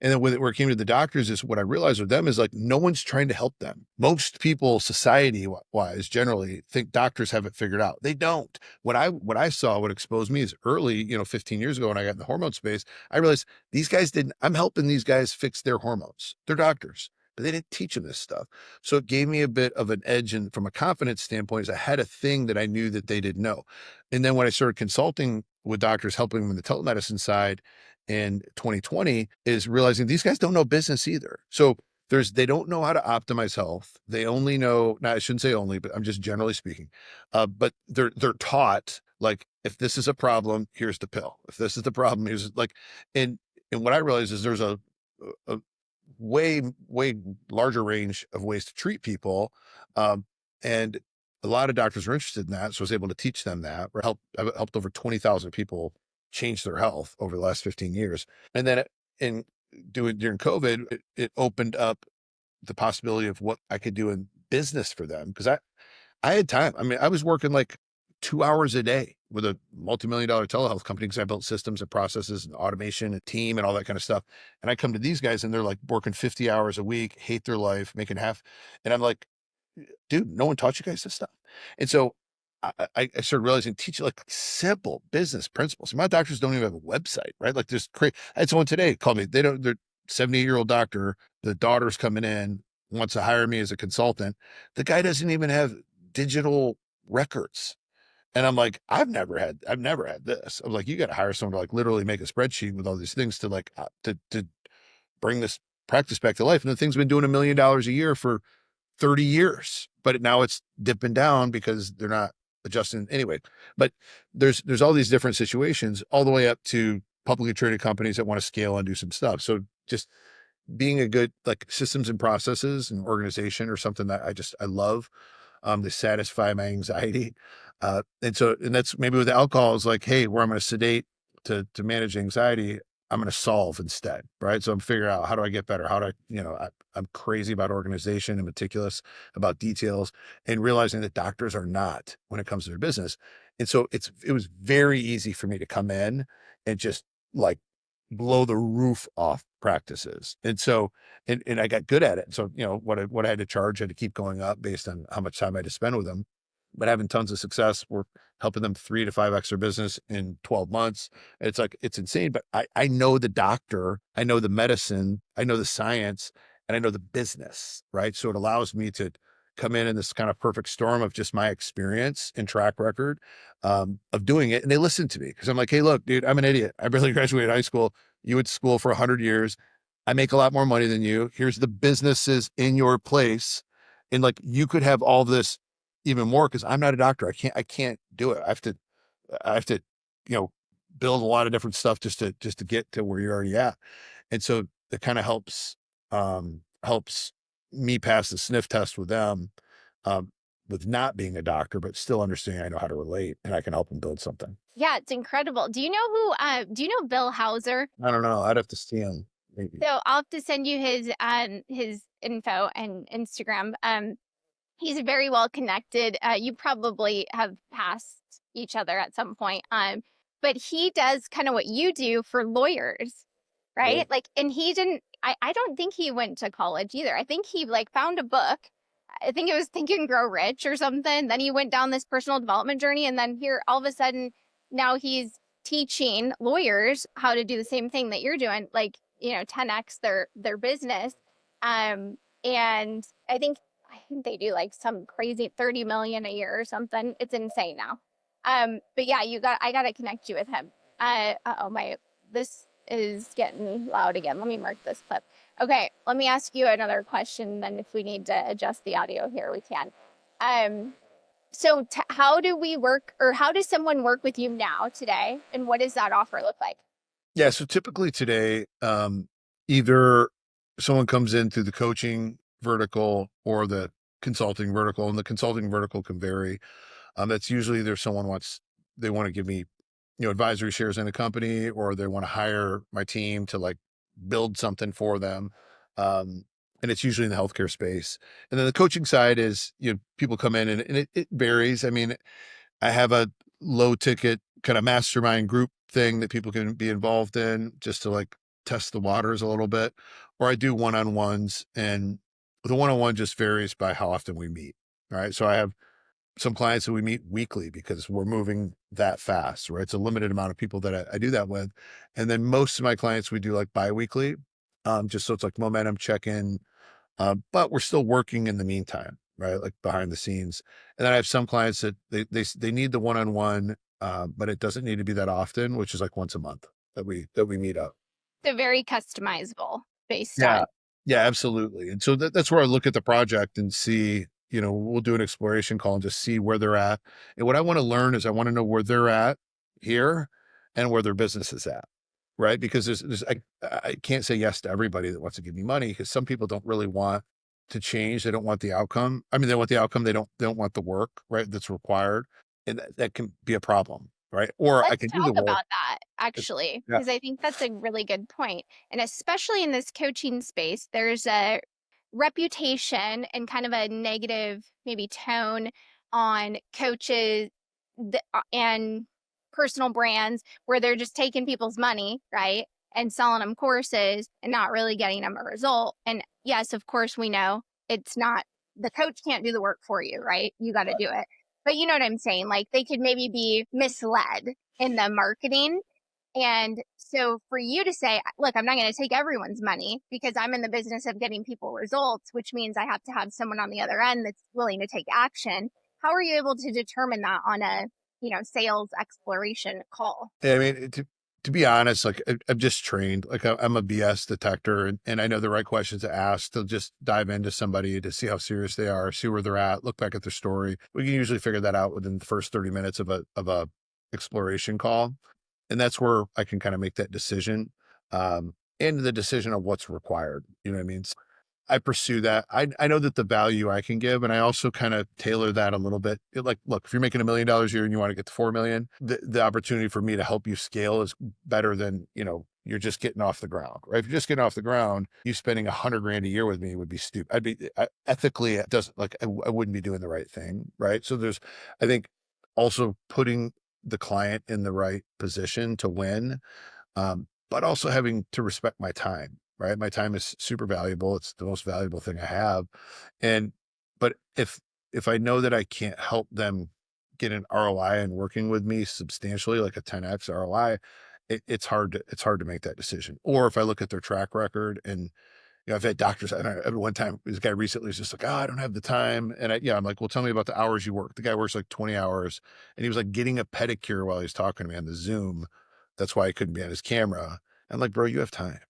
And then where it came to the doctors is what I realized with them is like, no one's trying to help them. Most people society wise generally think doctors have it figured out. They don't. What I saw, what exposed me is early, 15 years ago when I got in the hormone space, I realized these guys didn't, I'm helping these guys fix their hormones. They're doctors, but they didn't teach them this stuff. So it gave me a bit of an edge. And from a confidence standpoint, is I had a thing that I knew that they didn't know. And then when I started consulting with doctors, helping them in the telemedicine side in 2020, is realizing these guys don't know business either. So they don't know how to optimize health. They only know, now I shouldn't say only, but I'm just generally speaking. But they're taught like, if this is a problem, here's the pill. If this is the problem, here's like, and and what I realized is there's a way larger range of ways to treat people. And a lot of doctors were interested in that. So I was able to teach them that. I've helped over 20,000 people change their health over the last 15 years. And then during COVID, it opened up the possibility of what I could do in business for them. Cause I had time. I mean, I was working like 2 hours a day with a multi-million-dollar telehealth company because I built systems and processes and automation and team and all that kind of stuff. And I come to these guys and they're like working 50 hours a week, hate their life, making half. And I'm like, dude, no one taught you guys this stuff. And so I started realizing teach like simple business principles. My doctors don't even have a website, right? Like there's crazy. I had someone today call me. They're 78-year-old doctor. The daughter's coming in, wants to hire me as a consultant. The guy doesn't even have digital records. And I'm like, I've never had this. I was like, you got to hire someone to like literally make a spreadsheet with all these things to like, to bring this practice back to life. And the thing's been doing $1 million a year for 30 years, but now it's dipping down because they're not adjusting anyway. But there's all these different situations all the way up to publicly traded companies that want to scale and do some stuff. So just being a good like systems and processes and organization or something that I love to satisfy my anxiety. And that's maybe with alcohol is like, hey, where I'm going to sedate to manage anxiety, I'm going to solve instead. Right. So I'm figuring out how do I get better? How do I'm crazy about organization and meticulous about details and realizing that doctors are not when it comes to their business. And so it was very easy for me to come in and just like blow the roof off practices. And so, and I got good at it. So, what I had to charge, I had to keep going up based on how much time I had to spend with them, but having tons of success. We're helping them 3 to 5x their business in 12 months. It's like, it's insane, but I know the doctor, I know the medicine, I know the science, and I know the business, right? So it allows me to come in this kind of perfect storm of just my experience and track record of doing it. And they listen to me because I'm like, hey, look, dude, I'm an idiot. I barely graduated high school. You went to school for 100 years. I make a lot more money than you. Here's the businesses in your place. And like, you could have all this even more because I'm not a doctor. I can't do it. I have to, you know, build a lot of different stuff just to get to where you're already at. And so it kind of helps me pass the sniff test with them, with not being a doctor, but still understanding I know how to relate and I can help them build something. Yeah, it's incredible. Do you know Bill Hauser? I don't know. I'd have to see him maybe. So I'll have to send you his info and Instagram. He's very well connected. You probably have passed each other at some point. But he does kind of what you do for lawyers, Yeah. right? Like, and he didn't, I don't think he went to college either. I think he like found a book. I think it was Think and Grow Rich or something. Then he went down this personal development journey. And then here, all of a sudden, now he's teaching lawyers how to do the same thing that you're doing, like, 10x their business. And I think they do like some crazy 30 million a year or something. It's insane now. But yeah, I gotta connect you with him. This is getting loud again. Let me mark this clip. Okay, let me ask you another question. Then if we need to adjust the audio here, we can. How do we work, or how does someone work with you now today? And what does that offer look like? Yeah. So typically today, either someone comes in through the coaching vertical or the consulting vertical, and the consulting vertical can vary. That's usually either they want to give me, advisory shares in a company, or they want to hire my team to like build something for them. And it's usually in the healthcare space. And then the coaching side is, people come in and it varies. I mean, I have a low ticket kind of mastermind group thing that people can be involved in just to like test the waters a little bit. Or I do one-on-ones, and the one-on-one just varies by how often we meet. All right. So I have some clients that we meet weekly because we're moving that fast, right? It's a limited amount of people that I do that with. And then most of my clients, we do like bi-weekly, just so it's like momentum check-in, but we're still working in the meantime, right? Like behind the scenes. And then I have some clients that they need the one-on-one, but it doesn't need to be that often, which is like once a month that we meet up. So very customizable based Yeah. on. Yeah, absolutely. And so that's where I look at the project and see, we'll do an exploration call and just see where they're at. And what I want to learn is I want to know where they're at here and where their business is at. Right. Because I can't say yes to everybody that wants to give me money, because some people don't really want to change. They don't want the outcome. I mean, they want the outcome. They don't want the work, right, that's required. And that can be a problem. Right. Or I Let's can do talk the work. about that actually, Yeah. because I think that's a really good point. And especially in this coaching space, there's a reputation and kind of a negative maybe tone on coaches and personal brands where they're just taking people's money, right? And selling them courses and not really getting them a result. And yes, of course, we know it's not the coach can't do the work for you, right? You got to do it. But you know what I'm saying? Like they could maybe be misled in the marketing. And so for you to say, look, I'm not going to take everyone's money because I'm in the business of getting people results, which means I have to have someone on the other end that's willing to take action. How are you able to determine that on a, sales exploration call? Yeah, I mean, to be honest, like I'm just trained, like I'm a BS detector, and I know the right questions to ask to just dive into somebody to see how serious they are, see where they're at, look back at their story. We can usually figure that out within the first 30 minutes of a exploration call. And that's where I can kind of make that decision, and the decision of what's required. You know what I mean? I pursue that. I know that the value I can give, and I also kind of tailor that a little bit. Like, look, if you're making $1 million a year and you want to get to 4 million, the opportunity for me to help you scale is better than, you're just getting off the ground, right? If you're just getting off the ground, you spending 100 grand a year with me would be stupid. Ethically, it doesn't like, I wouldn't be doing the right thing. Right. So I think also putting the client in the right position to win, but also having to respect my time, right? My time is super valuable. It's the most valuable thing I have. And, but if I know that I can't help them get an ROI and working with me substantially, like a 10x ROI, it's hard to make that decision. Or if I look at their track record and, I've had doctors, and at one time, this guy recently was just like, I don't have the time. And I'm like, well, tell me about the hours you work. The guy works like 20 hours and he was like getting a pedicure while he was talking to me on the Zoom. That's why I couldn't be on his camera. I'm like, bro, you have time.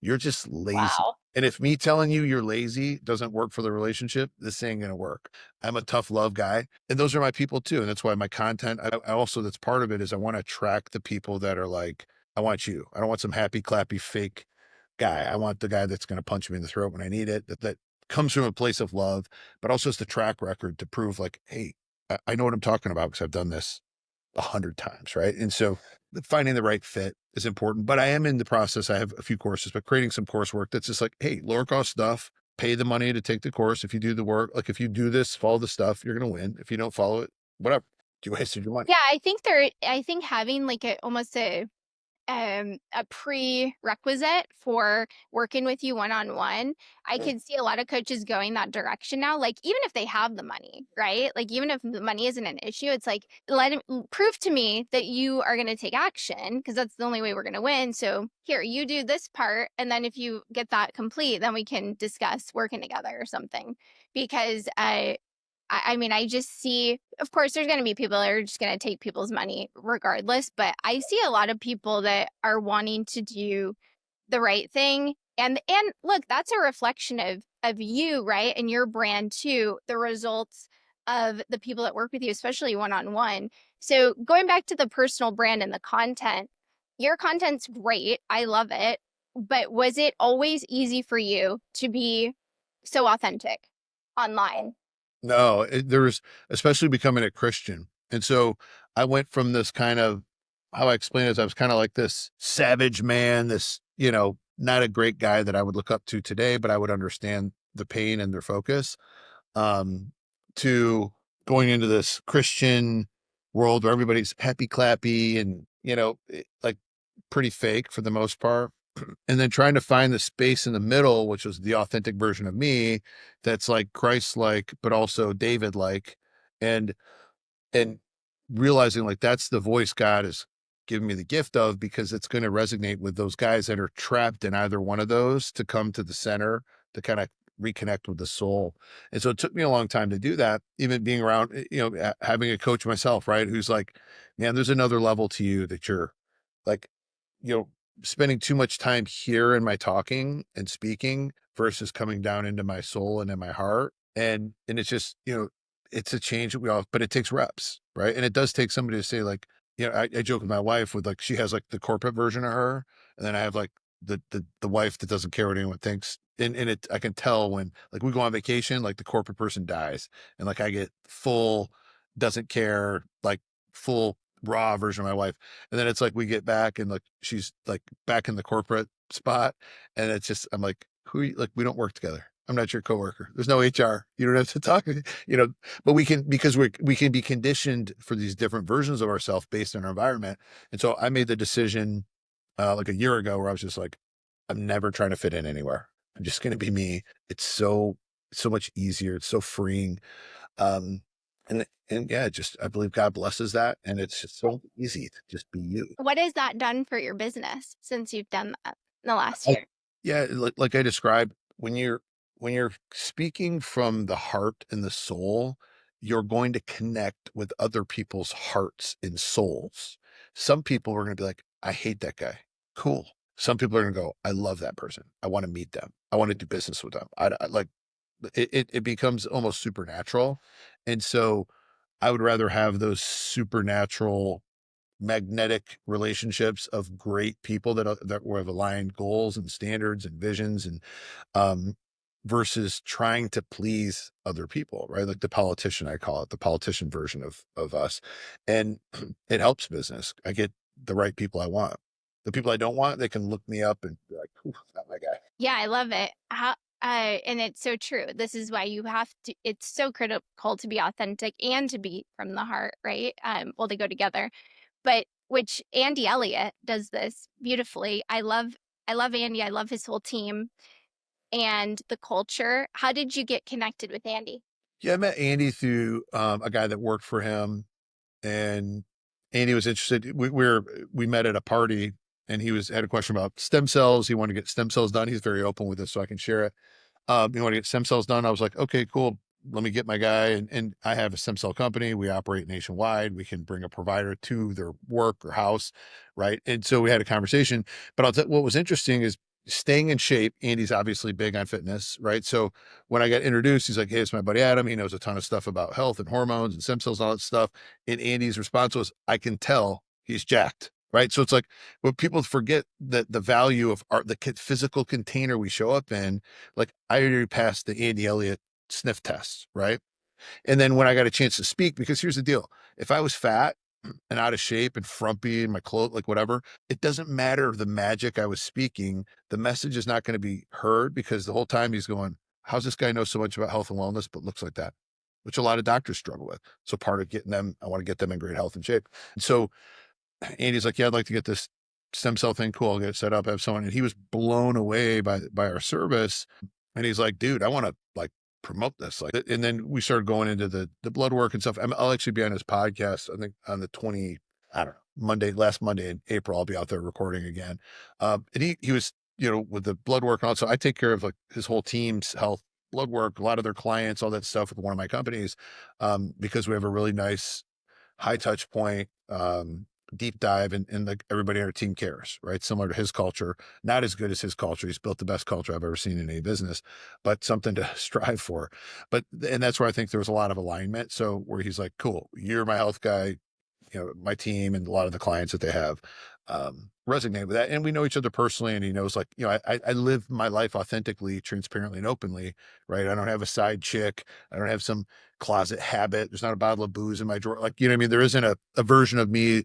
You're just lazy. Wow. And if me telling you you're lazy doesn't work for the relationship, this ain't going to work. I'm a tough love guy. And those are my people too. And that's why my content, I also, that's part of it is I want to attract the people that are like, I want you. I don't want some happy, clappy, fake guy. I want the guy that's going to punch me in the throat when I need it, that comes from a place of love, but also has the track record to prove like, hey, I know what I'm talking about because I've done this 100 times. Right. And so finding the right fit is important, but I am in the process. I have a few courses, but creating some coursework that's just like, hey, lower cost stuff, pay the money to take the course. If you do the work, like if you do this, follow the stuff, you're going to win. If you don't follow it, whatever, you wasted your money. Yeah, I think having like almost a prerequisite for working with you one-on-one. I could see a lot of coaches going that direction now. Like even if they have the money, right? Like even if the money isn't an issue, it's like prove to me that you are going to take action because that's the only way we're going to win. So here, you do this part, and then if you get that complete, then we can discuss working together or something. Because I mean, I just see, of course, there's going to be people that are just going to take people's money regardless, but I see a lot of people that are wanting to do the right thing. And look, that's a reflection of you, right? And your brand too, the results of the people that work with you, especially one-on-one. So going back to the personal brand and the content, your content's great. I love it. But was it always easy for you to be so authentic online? No, there was, especially becoming a Christian. And so I went from this kind of, how I explain it is I was kind of like this savage man, this, not a great guy that I would look up to today, but I would understand the pain and their focus, um, to going into this Christian world where everybody's happy clappy and, like pretty fake for the most part. And then trying to find the space in the middle, which was the authentic version of me, that's like Christ-like, but also David-like, and and realizing like that's the voice God is giving me the gift of because it's going to resonate with those guys that are trapped in either one of those to come to the center to kind of reconnect with the soul. And so it took me a long time to do that, even being around, having a coach myself, right? Who's like, man, there's another level to you that you're like, you know, spending too much time here in my talking and speaking versus coming down into my soul and in my heart. And it's just, it's a change that we all, but it takes reps, right? And it does take somebody to say like, I joke with my wife with like, she has like the corporate version of her. And then I have like the wife that doesn't care what anyone thinks. And I can tell when like we go on vacation, like the corporate person dies and like I get full, doesn't care, like full raw version of my wife. And then it's like we get back and like she's like back in the corporate spot. And it's just I'm like, like we don't work together. I'm not your coworker. There's no HR. You don't have to talk, but we can, because we can be conditioned for these different versions of ourselves based on our environment. And so I made the decision like a year ago where I was just like, I'm never trying to fit in anywhere. I'm just going to be me. It's so much easier. It's so freeing. Um, and yeah, just, I believe God blesses that. And it's just so easy to just be you. What has that done for your business since you've done that in the last Like, year? yeah, like I described, when you're speaking from the heart and the soul, you're going to connect with other people's hearts and souls. Some people are going to be like, I hate that guy. Cool. Some people are going to go, I love that person. I want to meet them. I want to do business with them. I like it becomes almost supernatural. And so I would rather have those supernatural magnetic relationships of great people that have aligned goals and standards and visions, and um versus trying to please other people, right? Like the politician, I call it the politician version of us. And it helps business. I get the right people I want. The people I don't want, they can look me up and be like, "Ooh, not my guy." Yeah, I love it. And it's so true. This is why you have to, it's so critical to be authentic and to be from the heart, right? Well, they go together, but which Andy Elliott does this beautifully. I love Andy. I love his whole team and the culture. How did you get connected with Andy? Yeah, I met Andy through a guy that worked for him, and Andy was interested. We met at a party, and he had a question about stem cells. He wanted to get stem cells done. He's very open with this, so I can share it. You want to get stem cells done? I was like, okay, cool. Let me get my guy. And I have a stem cell company. We operate nationwide. We can bring a provider to their work or house. Right. And so we had a conversation, but what was interesting is staying in shape. Andy's obviously big on fitness. Right. So when I got introduced, he's like, hey, it's my buddy Adam. He knows a ton of stuff about health and hormones and stem cells and all that stuff. And Andy's response was, I can tell he's jacked. Right. So it's like, what people forget, that the value of the physical container we show up in. Like, I already passed the Andy Elliott sniff test, right? And then when I got a chance to speak, because here's the deal: if I was fat and out of shape and frumpy and my clothes, like whatever, it doesn't matter the magic I was speaking. The message is not going to be heard, because the whole time he's going, how's this guy know so much about health and wellness, but looks like that? Which a lot of doctors struggle with. So part of getting them, I want to get them in great health and shape. And so Andy's like, yeah, I'd like to get this stem cell thing. Cool. I'll get it set up, have someone. And he was blown away by our service. And he's like, dude, I want to like promote this. Like, and then we started going into the blood work and stuff. I'll actually be on his podcast, I think on the 20, I don't know, last Monday in April, I'll be out there recording again. And he was, with the blood work. And also I take care of like his whole team's health, blood work, a lot of their clients, all that stuff with one of my companies. Because we have a really nice high touch point, deep dive, and like everybody on our team cares, right? Similar to his culture, not as good as his culture. He's built the best culture I've ever seen in any business, but something to strive for. And that's where I think there was a lot of alignment. So where he's like, cool, you're my health guy, my team and a lot of the clients that they have resonate with that. And we know each other personally. And he knows, like, I live my life authentically, transparently, and openly, right? I don't have a side chick. I don't have some closet habit. There's not a bottle of booze in my drawer. Like, you know what I mean? There isn't a version of me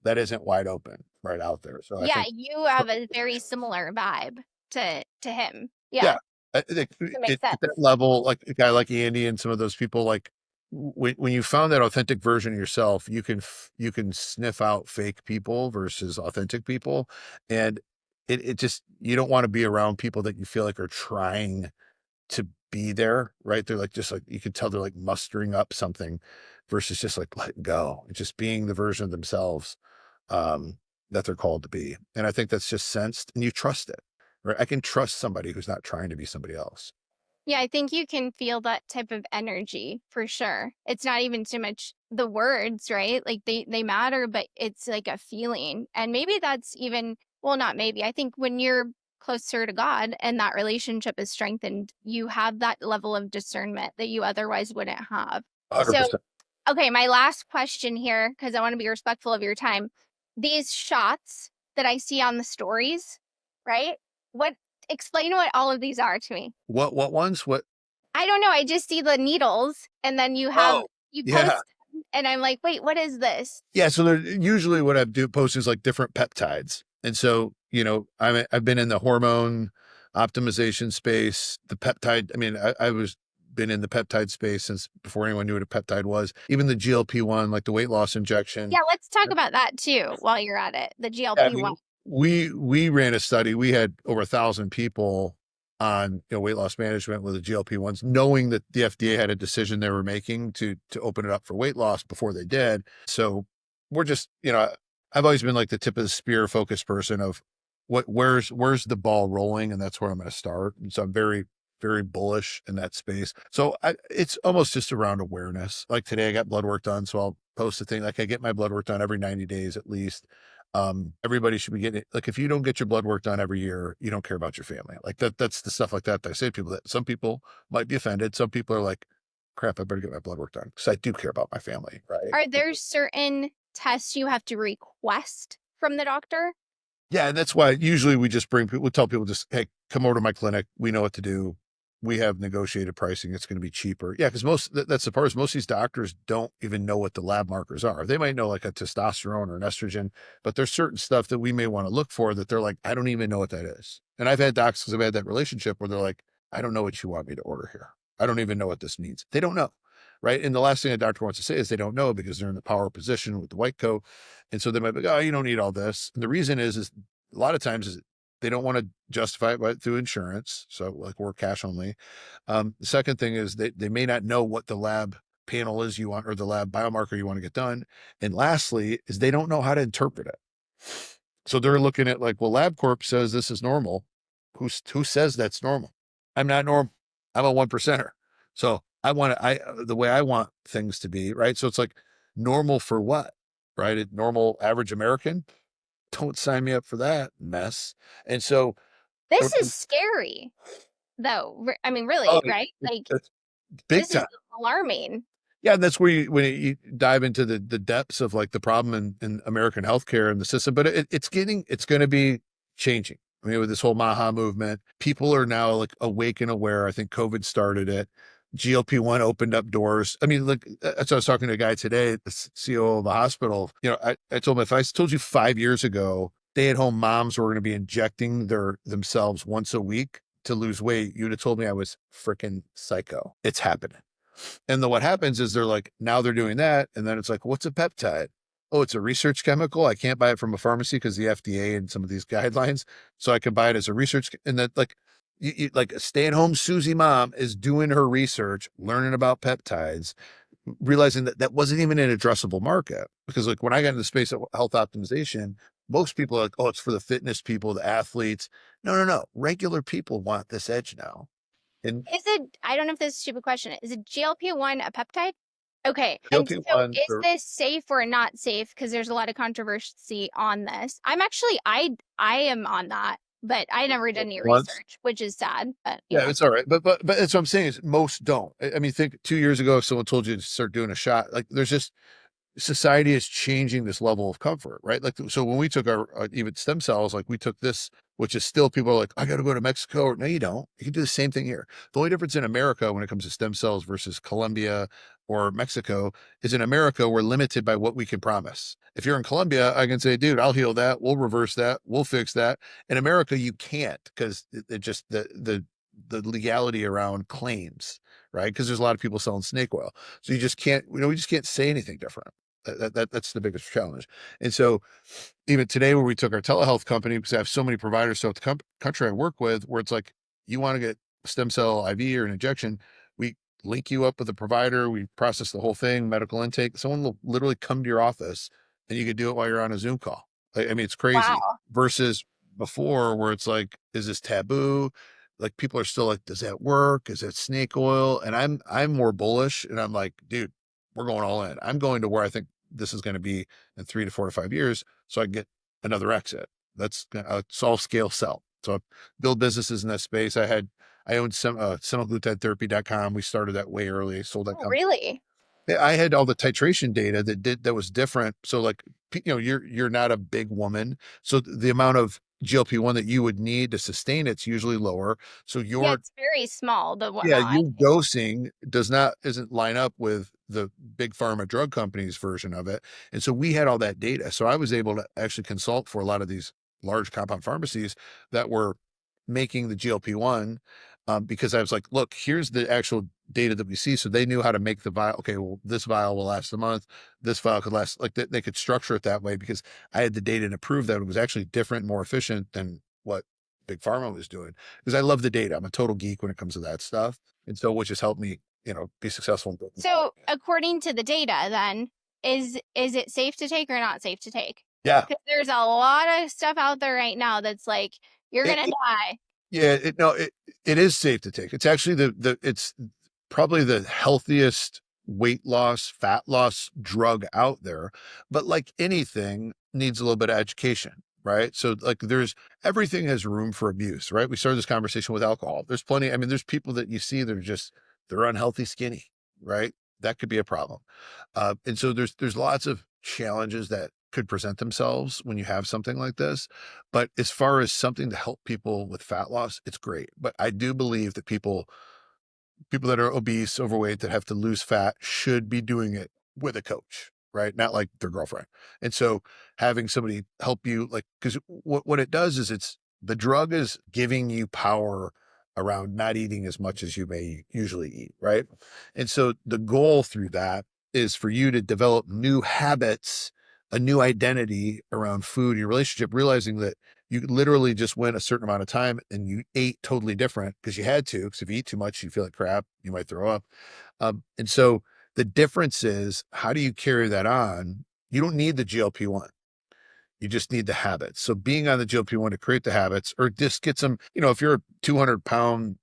that isn't wide open right out there. So I Yeah, think, you have a very similar vibe to him. Yeah, yeah, I think that makes at that sense. level, like a guy like Andy and some of those people, like when you found that authentic version of yourself, you can sniff out fake people versus authentic people. And it just, you don't want to be around people that you feel like are trying to be there, right? They're like, just like, you can tell they're like mustering up something versus just like letting go and just being the version of themselves um, that they're called to be. And I think that's just sensed, and you trust it, right? I can trust somebody who's not trying to be somebody else. Yeah, I think you can feel that type of energy for sure. It's not even so much the words, right? Like they matter, but it's like a feeling. And maybe that's even, well, not maybe. I think when you're closer to God and that relationship is strengthened, you have that level of discernment that you otherwise wouldn't have. So, 100%. okay, my last question here, because I want to be respectful of your time. These shots that I see on the stories, right? What Explain what all of these are to me. What ones? What? I don't know, I just see the needles and then Oh, you yeah. post them, and I'm like, "Wait, what is this?" Yeah. So usually what I do post is like different peptides. And so, I've been in the hormone optimization space, the peptide. I mean, I was been in the peptide space since before anyone knew what a peptide was. Even the GLP-1, like the weight loss injection. Yeah, let's talk about that too while you're at it. The Yeah, I GLP-1. mean, we ran a study. We had over 1,000 people on weight loss management with the GLP-1s, knowing that the FDA had a decision they were making to open it up for weight loss before they did. So we're just, I've always been like the tip of the spear focused person of where's the ball rolling, and that's where I'm going to start. And so I'm very, very bullish in that space. So it's almost just around awareness. Like today I got blood work done, so I'll post a thing like I get my blood work done every 90 days at least. Everybody should be getting it. Like if you don't get your blood work done every year, you don't care about your family. Like that's the stuff like that I say to people. That some people might be offended. Some people are like, crap, I better get my blood work done because I do care about my family, right? Are there certain tests you have to request from the doctor? Yeah, and that's why usually we just we tell people just, hey, come over to my clinic. We know what to do. We have negotiated pricing. It's going to be cheaper. Yeah, because that's the part is most of these doctors don't even know what the lab markers are. They might know like a testosterone or an estrogen, but there's certain stuff that we may want to look for that they're like, I don't even know what that is. And I've had docs because I've had that relationship where they're like, I don't know what you want me to order here. I don't even know what this means. They don't know. Right. And the last thing a doctor wants to say is they don't know because they're in the power position with the white coat. And so they might be like, oh, you don't need all this. And the reason is a lot of times is they don't want to justify it through insurance. So like we're cash only. The second thing is they may not know what the lab panel is you want or the lab biomarker you want to get done. And lastly is they don't know how to interpret it. So they're looking at like, well, LabCorp says this is normal. Who says that's normal? I'm not normal. I'm a 1%er. So the way I want things to be, right? So it's like normal for what, right? Normal average American. Don't sign me up for that mess. And so, This is scary, though. I mean, really, oh, right? Like, it's big this is time. alarming. Yeah, and that's where when you dive into the depths of like the problem in American healthcare and the system, but it's going to be changing. I mean, with this whole Maha movement, people are now like awake and aware. I think COVID started it. GLP-1 opened up doors. I mean, look, that's what I was talking to a guy today, the CEO of a hospital. I told him if I told you 5 years ago, stay-at-home moms were going to be injecting themselves once a week to lose weight, you'd have told me I was freaking psycho. It's happening. And then what happens is they're like, now they're doing that. And then it's like, what's a peptide? Oh, it's a research chemical. I can't buy it from a pharmacy because the FDA and some of these guidelines. So I can buy it as a research. And that like, like a stay-at-home Susie mom is doing her research, learning about peptides, realizing that that wasn't even an addressable market. Because like when I got into the space of health optimization, most people are like, oh, it's for the fitness people, the athletes. No. Regular people want this edge now. And I don't know if this is a stupid question. Is it GLP-1 a peptide? Okay. And so GLP-1, is this safe or not safe? Because there's a lot of controversy on this. I'm actually, I am on that, but I never did any once. research, which is sad. But Yeah, it's all right. But that's what I'm saying is most don't. I mean, think 2 years ago, if someone told you to start doing a shot, like there's just society is changing this level of comfort, right? Like, so when we took our even stem cells, like we took this, which is still people are like, I got to go to Mexico. Or, no, you don't. You can do the same thing here. The only difference in America when it comes to stem cells versus Colombia or Mexico is in America, we're limited by what we can promise. If you're in Colombia, I can say, dude, I'll heal that. We'll reverse that. We'll fix that. In America, you can't because it just, the legality around claims, right? Because there's a lot of people selling snake oil. So you just can't, we just can't say anything different. That's the biggest challenge. And so even today where we took our telehealth company, because I have so many providers throughout the country I work with, where it's like, you want to get a stem cell IV or an injection, we link you up with a provider, we process the whole thing, medical intake. Someone will literally come to your office and you can do it while you're on a Zoom call. I mean, it's crazy wow. versus before where it's like, is this taboo? Like people are still like, does that work? Is that snake oil? And I'm more bullish and I'm like, dude, we're going all in. I'm going to where I think this is going to be in 3 to 4 to 5 years. So I can get another exit. That's a small scale sell. So I build businesses in that space. I owned semaglutidetherapy.com. We started that way early. Sold that Oh, company. really? I had all the titration data that was different. So like, you're not a big woman. So the amount of GLP-1 that you would need to sustain it's usually lower. So Yeah, it's very small, the yeah, amount. your dosing isn't line up with the big pharma drug companies version of it. And so we had all that data. So I was able to actually consult for a lot of these large compound pharmacies that were making the GLP-1 because I was like, look, here's the actual data that we see. So they knew how to make the vial. Okay, well, this vial will last a month. This vial could last, like they could structure it that way because I had the data to prove that it was actually different, more efficient than what Big Pharma was doing. Because I love the data. I'm a total geek when it comes to that stuff. And so, which has helped me, be successful in building. So, according to the data, then is it safe to take or not safe to take? Yeah. Because there's a lot of stuff out there right now that's like you're It, gonna it, die. yeah. No, it is safe to take. It's actually it's probably the healthiest weight loss, fat loss drug out there. But like anything, needs a little bit of education, right? So like everything has room for abuse, right? We started this conversation with alcohol. There's plenty. I mean, there's people that you see that are they're unhealthy, skinny, right? That could be a problem. And so there's lots of challenges that could present themselves when you have something like this. But as far as something to help people with fat loss, it's great. But I do believe that people that are obese, overweight, that have to lose fat should be doing it with a coach, right? Not like their girlfriend. And so having somebody help you, like, because what it does is the drug is giving you power around not eating as much as you may usually eat, right? And so the goal through that is for you to develop new habits, a new identity around food, your relationship, realizing that you literally just went a certain amount of time and you ate totally different because you had to. Because if you eat too much, you feel like crap, you might throw up. And so the difference is, how do you carry that on? You don't need the GLP-1. You just need the habits. So being on the GLP-1 to create the habits, or just get some, if you're a 200-pound,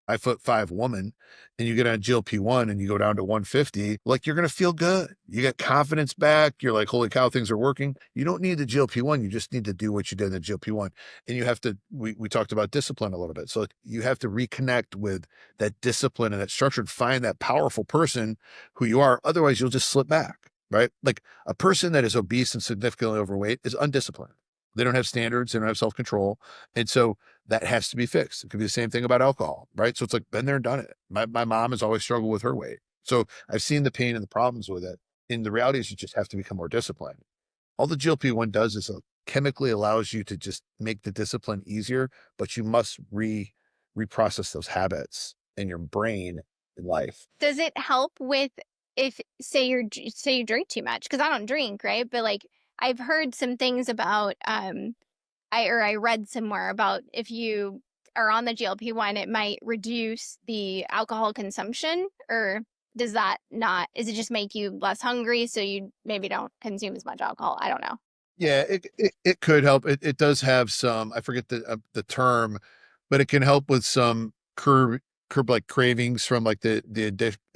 5'5" woman and you get on GLP-1 and you go down to 150, like you're going to feel good. You get confidence back. You're like, holy cow, things are working. You don't need the GLP-1. You just need to do what you did in the GLP-1. And you have to, we talked about discipline a little bit. So you have to reconnect with that discipline and that structure and find that powerful person who you are. Otherwise you'll just slip back, right? Like a person that is obese and significantly overweight is undisciplined. They don't have standards. They don't have self-control. And so that has to be fixed. It could be the same thing about alcohol, right? So it's like, been there and done it. My mom has always struggled with her weight. So I've seen the pain and the problems with it. And the reality is you just have to become more disciplined. All the GLP-1 does is it chemically allows you to just make the discipline easier, but you must reprocess those habits in your brain in life. Does it help with if say you drink too much? Because I don't drink, right? But like I've heard some things about I read somewhere about if you are on the GLP-1, it might reduce the alcohol consumption, or does that not, is it just make you less hungry so you maybe don't consume as much alcohol? I don't know. Yeah, it could help. It does have some, I forget the term, but it can help with some curb like cravings from like the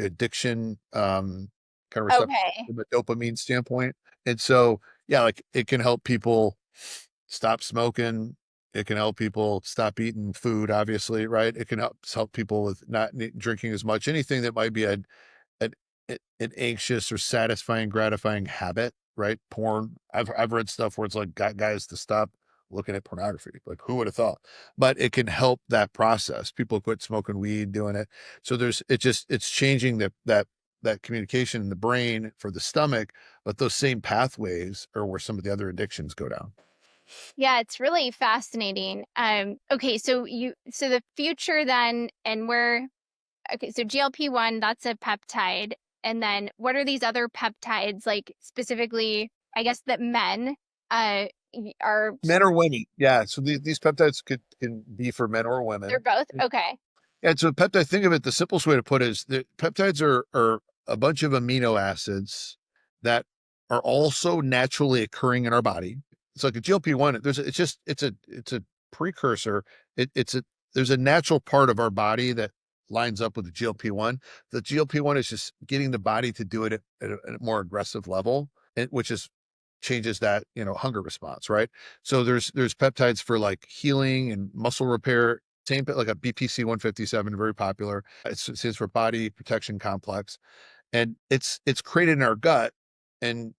addiction kind of receptor Okay. from a dopamine standpoint. And so yeah, like it can help people stop smoking. It can help people stop eating food, obviously, right? It can help people with not drinking as much. Anything that might be an, an anxious or satisfying, gratifying habit, right? Porn. I've read stuff where it's like got guys to stop looking at pornography. Like who would have thought? But it can help that process. People quit smoking weed, doing it. So it's changing that communication in the brain for the stomach, but those same pathways are where some of the other addictions go down. Yeah, it's really fascinating. Okay, so the future then, and we're okay, so GLP-1, that's a peptide. And then what are these other peptides, like specifically, I guess that men are, Men or women. Yeah. So these peptides can be for men or they're women. both? Okay. And so peptide, think of it, the simplest way to put it is that peptides are a bunch of amino acids that are also naturally occurring in our body. It's like a GLP-1. It's a precursor. There's a natural part of our body that lines up with the GLP-1. The GLP-1 is just getting the body to do it at a more aggressive level, which is changes that, hunger response, right? So there's peptides for like healing and muscle repair, same like a BPC 157, very popular. It stands for body protection complex. And it's created in our gut and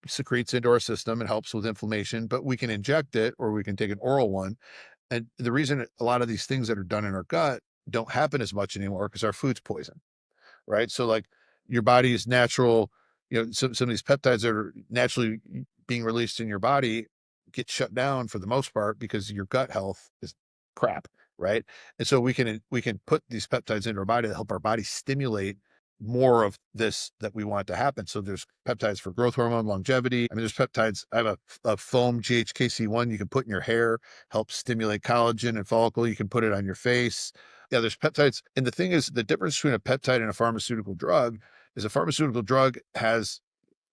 secretes into our system. It helps with inflammation, but we can inject it or we can take an oral one. And the reason a lot of these things that are done in our gut don't happen as much anymore because our food's poison, right? So like your body's natural, some of these peptides that are naturally being released in your body get shut down for the most part because your gut health is crap. right? And so we can put these peptides into our body to help our body stimulate more of this that we want to happen. So there's peptides for growth hormone, longevity. I mean, there's peptides. I have a foam GHKC1 you can put in your hair, helps stimulate collagen and follicle. You can put it on your face. Yeah, there's peptides. And the thing is, the difference between a peptide and a pharmaceutical drug is a pharmaceutical drug has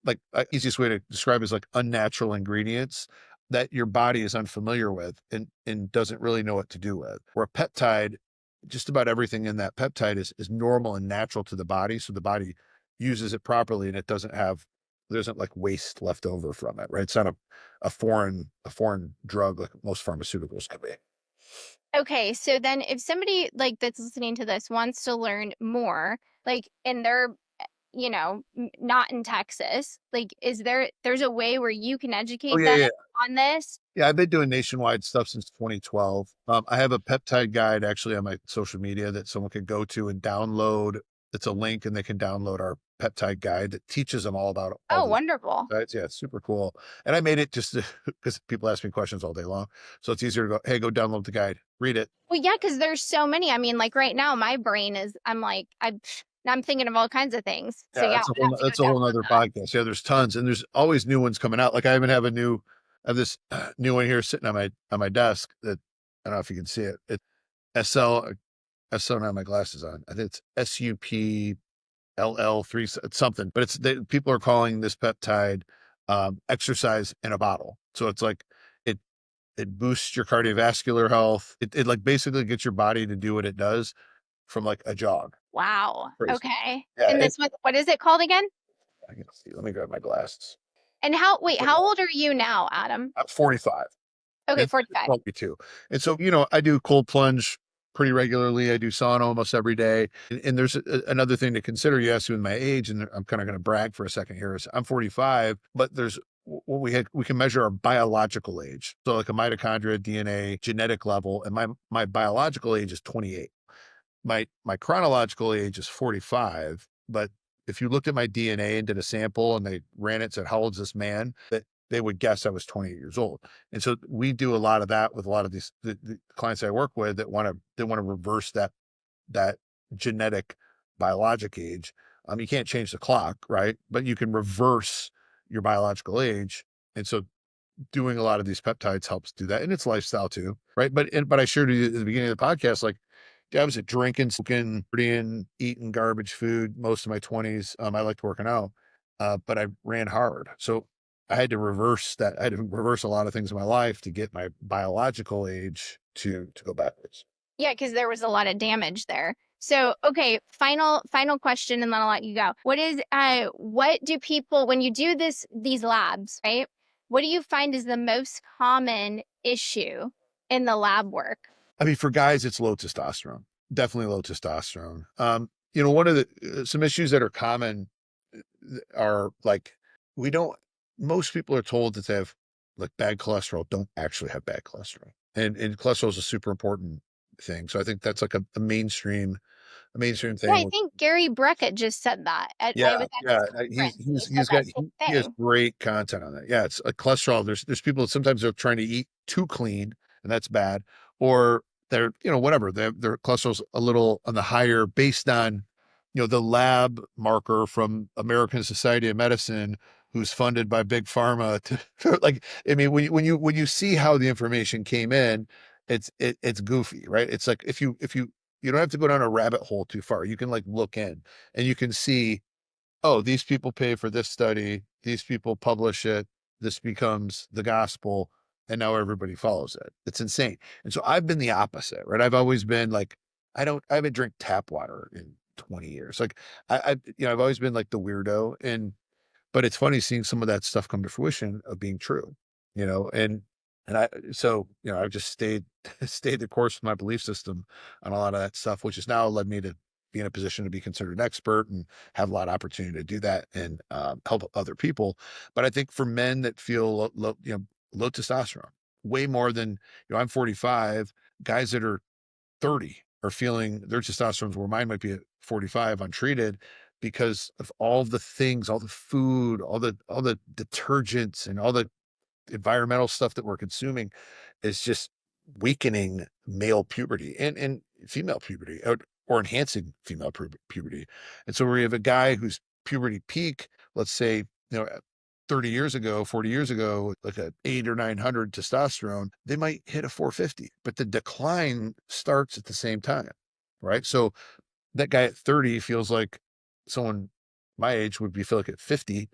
like easiest way to describe it is like unnatural ingredients that your body is unfamiliar with and doesn't really know what to do with. Where a peptide, just about everything in that peptide is normal and natural to the body. So the body uses it properly and it doesn't have, there isn't like waste left over from it, right? It's not a foreign drug like most pharmaceuticals can be. Okay, so then if somebody like that's listening to this wants to learn more, like and they're not in Texas, like there's a way where you can Oh educate yeah, them yeah. on this? Yeah, I've been doing nationwide stuff since 2012. I have a peptide guide actually on my social media that someone can go to and download. It's a link and they can download our peptide guide that teaches them all about all Oh, these wonderful. peptides. Yeah, it's super cool. And I made it just because people ask me questions all day long. So it's easier to go, hey, go download the guide, read it. Well, yeah, because there's so many. I mean, like right now, my brain is, I'm thinking of all kinds of things. So Yeah, yeah, I'm gonna have to that's go a whole download nother that. podcast. Yeah, there's tons and there's always new ones coming out. Like I even have I have this new one here sitting on my desk that I don't know if you can see it. It's SL I still don't have my glasses on. I think it's SUPLL3 it's something, but people are calling this peptide exercise in a bottle. So it's like it it boosts your cardiovascular health. It like basically gets your body to do what it does from like a jog. Wow. Crazy. Okay. Yeah, And this one, what is it called again? I can see. Let me grab my glasses. And how old are you now, Adam? I'm 45. Okay, It's 45. me too. And so, I do cold plunge pretty regularly. I do sauna almost every day. And there's another thing to consider. You asked me with my age, and I'm kind of going to brag for a second here. Is I'm 45, but there's what we can measure our biological age. So like a mitochondria, DNA, genetic level, and my biological age is 28. My chronological age is 45, but if you looked at my DNA and did a sample and they ran it, said, how old is this man? That they would guess I was 28 years old. And so we do a lot of that with a lot of the clients I work with that want to reverse that genetic biologic age. You can't change the clock, right? But you can reverse your biological age. And so doing a lot of these peptides helps do that. And it's lifestyle too, right? But I shared you at the beginning of the podcast, like, yeah, I was at drinking, smoking, partying, eating garbage food most of my 20s. I liked working out, but I ran hard. So I had to reverse that. I had to reverse a lot of things in my life to get my biological age to go backwards. Yeah, because there was a lot of damage there. So, okay, final question, and then I'll let you go. What do people when you do these labs, right? What do you find is the most common issue in the lab work? I mean, for guys, it's low testosterone, definitely low testosterone. One of some issues that are common are like, we don't, most people are told that they have like bad cholesterol, don't actually have bad cholesterol. And cholesterol is a super important thing. So I think that's like a mainstream Yeah, thing. I think Gary Brecka just said that. I Yeah, was at his yeah, conference, and he said he's that got same he has thing. great content on that. Yeah, it's like cholesterol. There's people that sometimes they're trying to eat too clean, and that's bad, or they're whatever their cholesterol's a little on the higher based on the lab marker from American Society of Medicine, who's funded by big pharma. Like, I mean, when you see how the information came in, it's goofy, right? It's like if you don't have to go down a rabbit hole too far. You can like look in and you can see, oh, these people pay for this study, these people publish it, this becomes the gospel, and now everybody follows it. It's insane. And so I've been the opposite, right? I've always been like, I haven't drank tap water in 20 years. Like I've always been like the weirdo. But it's funny seeing some of that stuff come to fruition of being true, you know, and I've just stayed stayed the course with my belief system on a lot of that stuff, which has now led me to be in a position to be considered an expert and have a lot of opportunity to do that and help other people. But I think for men that feel low testosterone, way more than, I'm 45, guys that are 30 are feeling their testosterone where mine might be at 45 untreated because of all the things, all the food, all the detergents and all the environmental stuff that we're consuming is just weakening male puberty and female puberty, or enhancing female puberty. And so where you have a guy whose puberty peak, let's say, 30 years ago, 40 years ago, like a 8 or 900 testosterone, they might hit a 450, but the decline starts at the same time, right? So that guy at 30 feels like someone my age would be feel like at 50,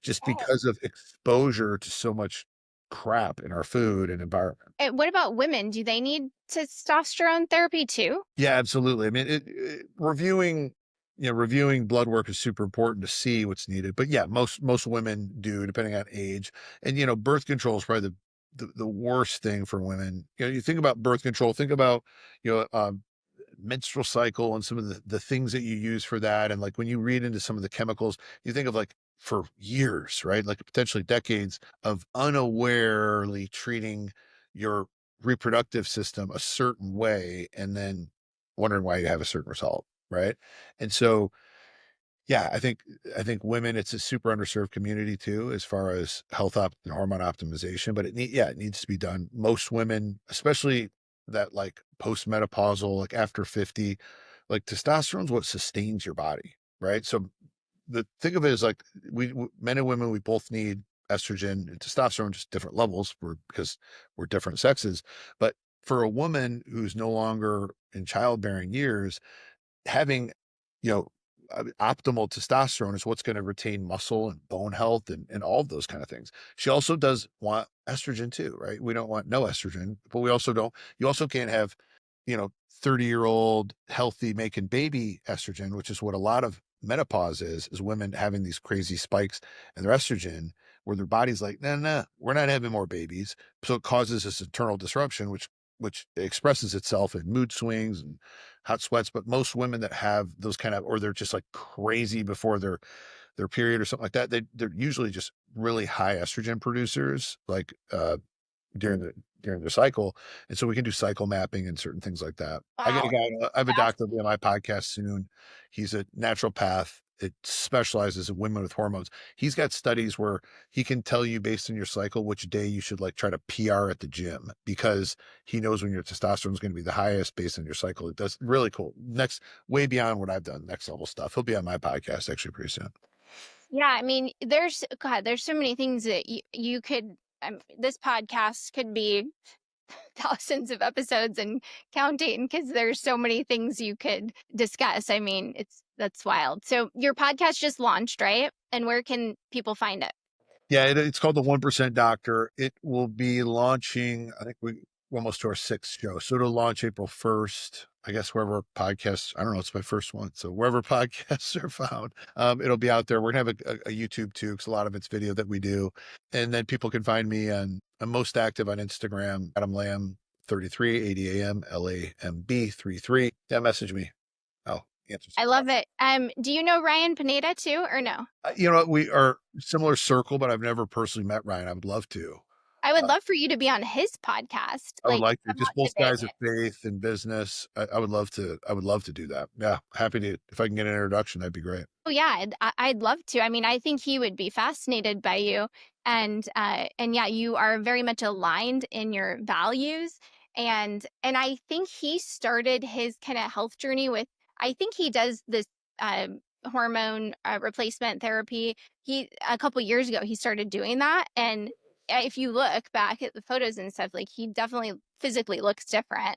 just because of exposure to so much crap in our food and environment. What about women? Do they need testosterone therapy too? Yeah, absolutely. I mean, reviewing blood work is super important to see what's needed. But yeah, most women do, depending on age. And birth control is probably the worst thing for women. You think about birth control, think about you know menstrual cycle and some of the things that you use for that. And like when you read into some of the chemicals, you think of like for years, right? Like potentially decades of unawarely treating your reproductive system a certain way and then wondering why you have a certain result, right? And so yeah, I think women, it's a super underserved community too, as far as health and hormone optimization, but it needs to be done. Most women, especially that like postmenopausal, like after 50, like testosterone's what sustains your body, right? So think of it as like men and women, we both need estrogen and testosterone, just different levels because we're different sexes. But for a woman who's no longer in childbearing years, having, you know, optimal testosterone is what's going to retain muscle and bone health and all of those kind of things. She also does want estrogen too, right? We don't want no estrogen, but you also can't have, 30-year-old healthy making baby estrogen, which is what a lot of menopause is women having these crazy spikes in their estrogen where their body's like, no, no, we're not having more babies. So it causes this internal disruption, which expresses itself in mood swings and hot sweats. But most women that have those kind of, or they're just like crazy before their period or something like that, they're usually just really high estrogen producers, like during the cycle. And so we can do cycle mapping and certain things like that. I got Wow. a guy, I have a doctor will be on my podcast soon. He's a naturopath. It specializes in women with hormones. He's got studies where he can tell you based on your cycle which day you should like try to PR at the gym because he knows when your testosterone is going to be the highest based on your cycle. It does really cool. Next, way beyond what I've done, next level stuff. He'll be on my podcast actually pretty soon. Yeah, I mean, there's so many things that you could. This podcast could be thousands of episodes and counting because there's so many things you could discuss. I mean, that's wild. So your podcast just launched, right? And where can people find it? Yeah, it's called the 1% Doctor. It will be launching, I think we're almost to our sixth show. So it'll launch April 1st. I guess wherever podcasts, I don't know, it's my first one. So wherever podcasts are found, it'll be out there. We're gonna have a YouTube too, because a lot of it's video that we do. And then people can find me I'm most active on Instagram, Adam Lamb 33, ADAM, LAMB 33. Yeah, message me. I'll answer some I love questions. it. Do you know Ryan Pineda too, or no? You know what? We are similar circle, but I've never personally met Ryan. I would love to. I would Uh, love for you to be on his podcast, I would like like to come just out to both guys of Vegas. faith and business. I would love to. I would love to do that. Yeah, happy to. If I can get an introduction, that'd be great. Oh yeah, I'd love to. I mean, I think he would be fascinated by you, and yeah, you are very much aligned in your values, and I think he started his kind of health journey with. I think he does this hormone replacement therapy. He a couple years ago he started doing that, and if you look back at the photos and stuff, like he definitely physically looks different.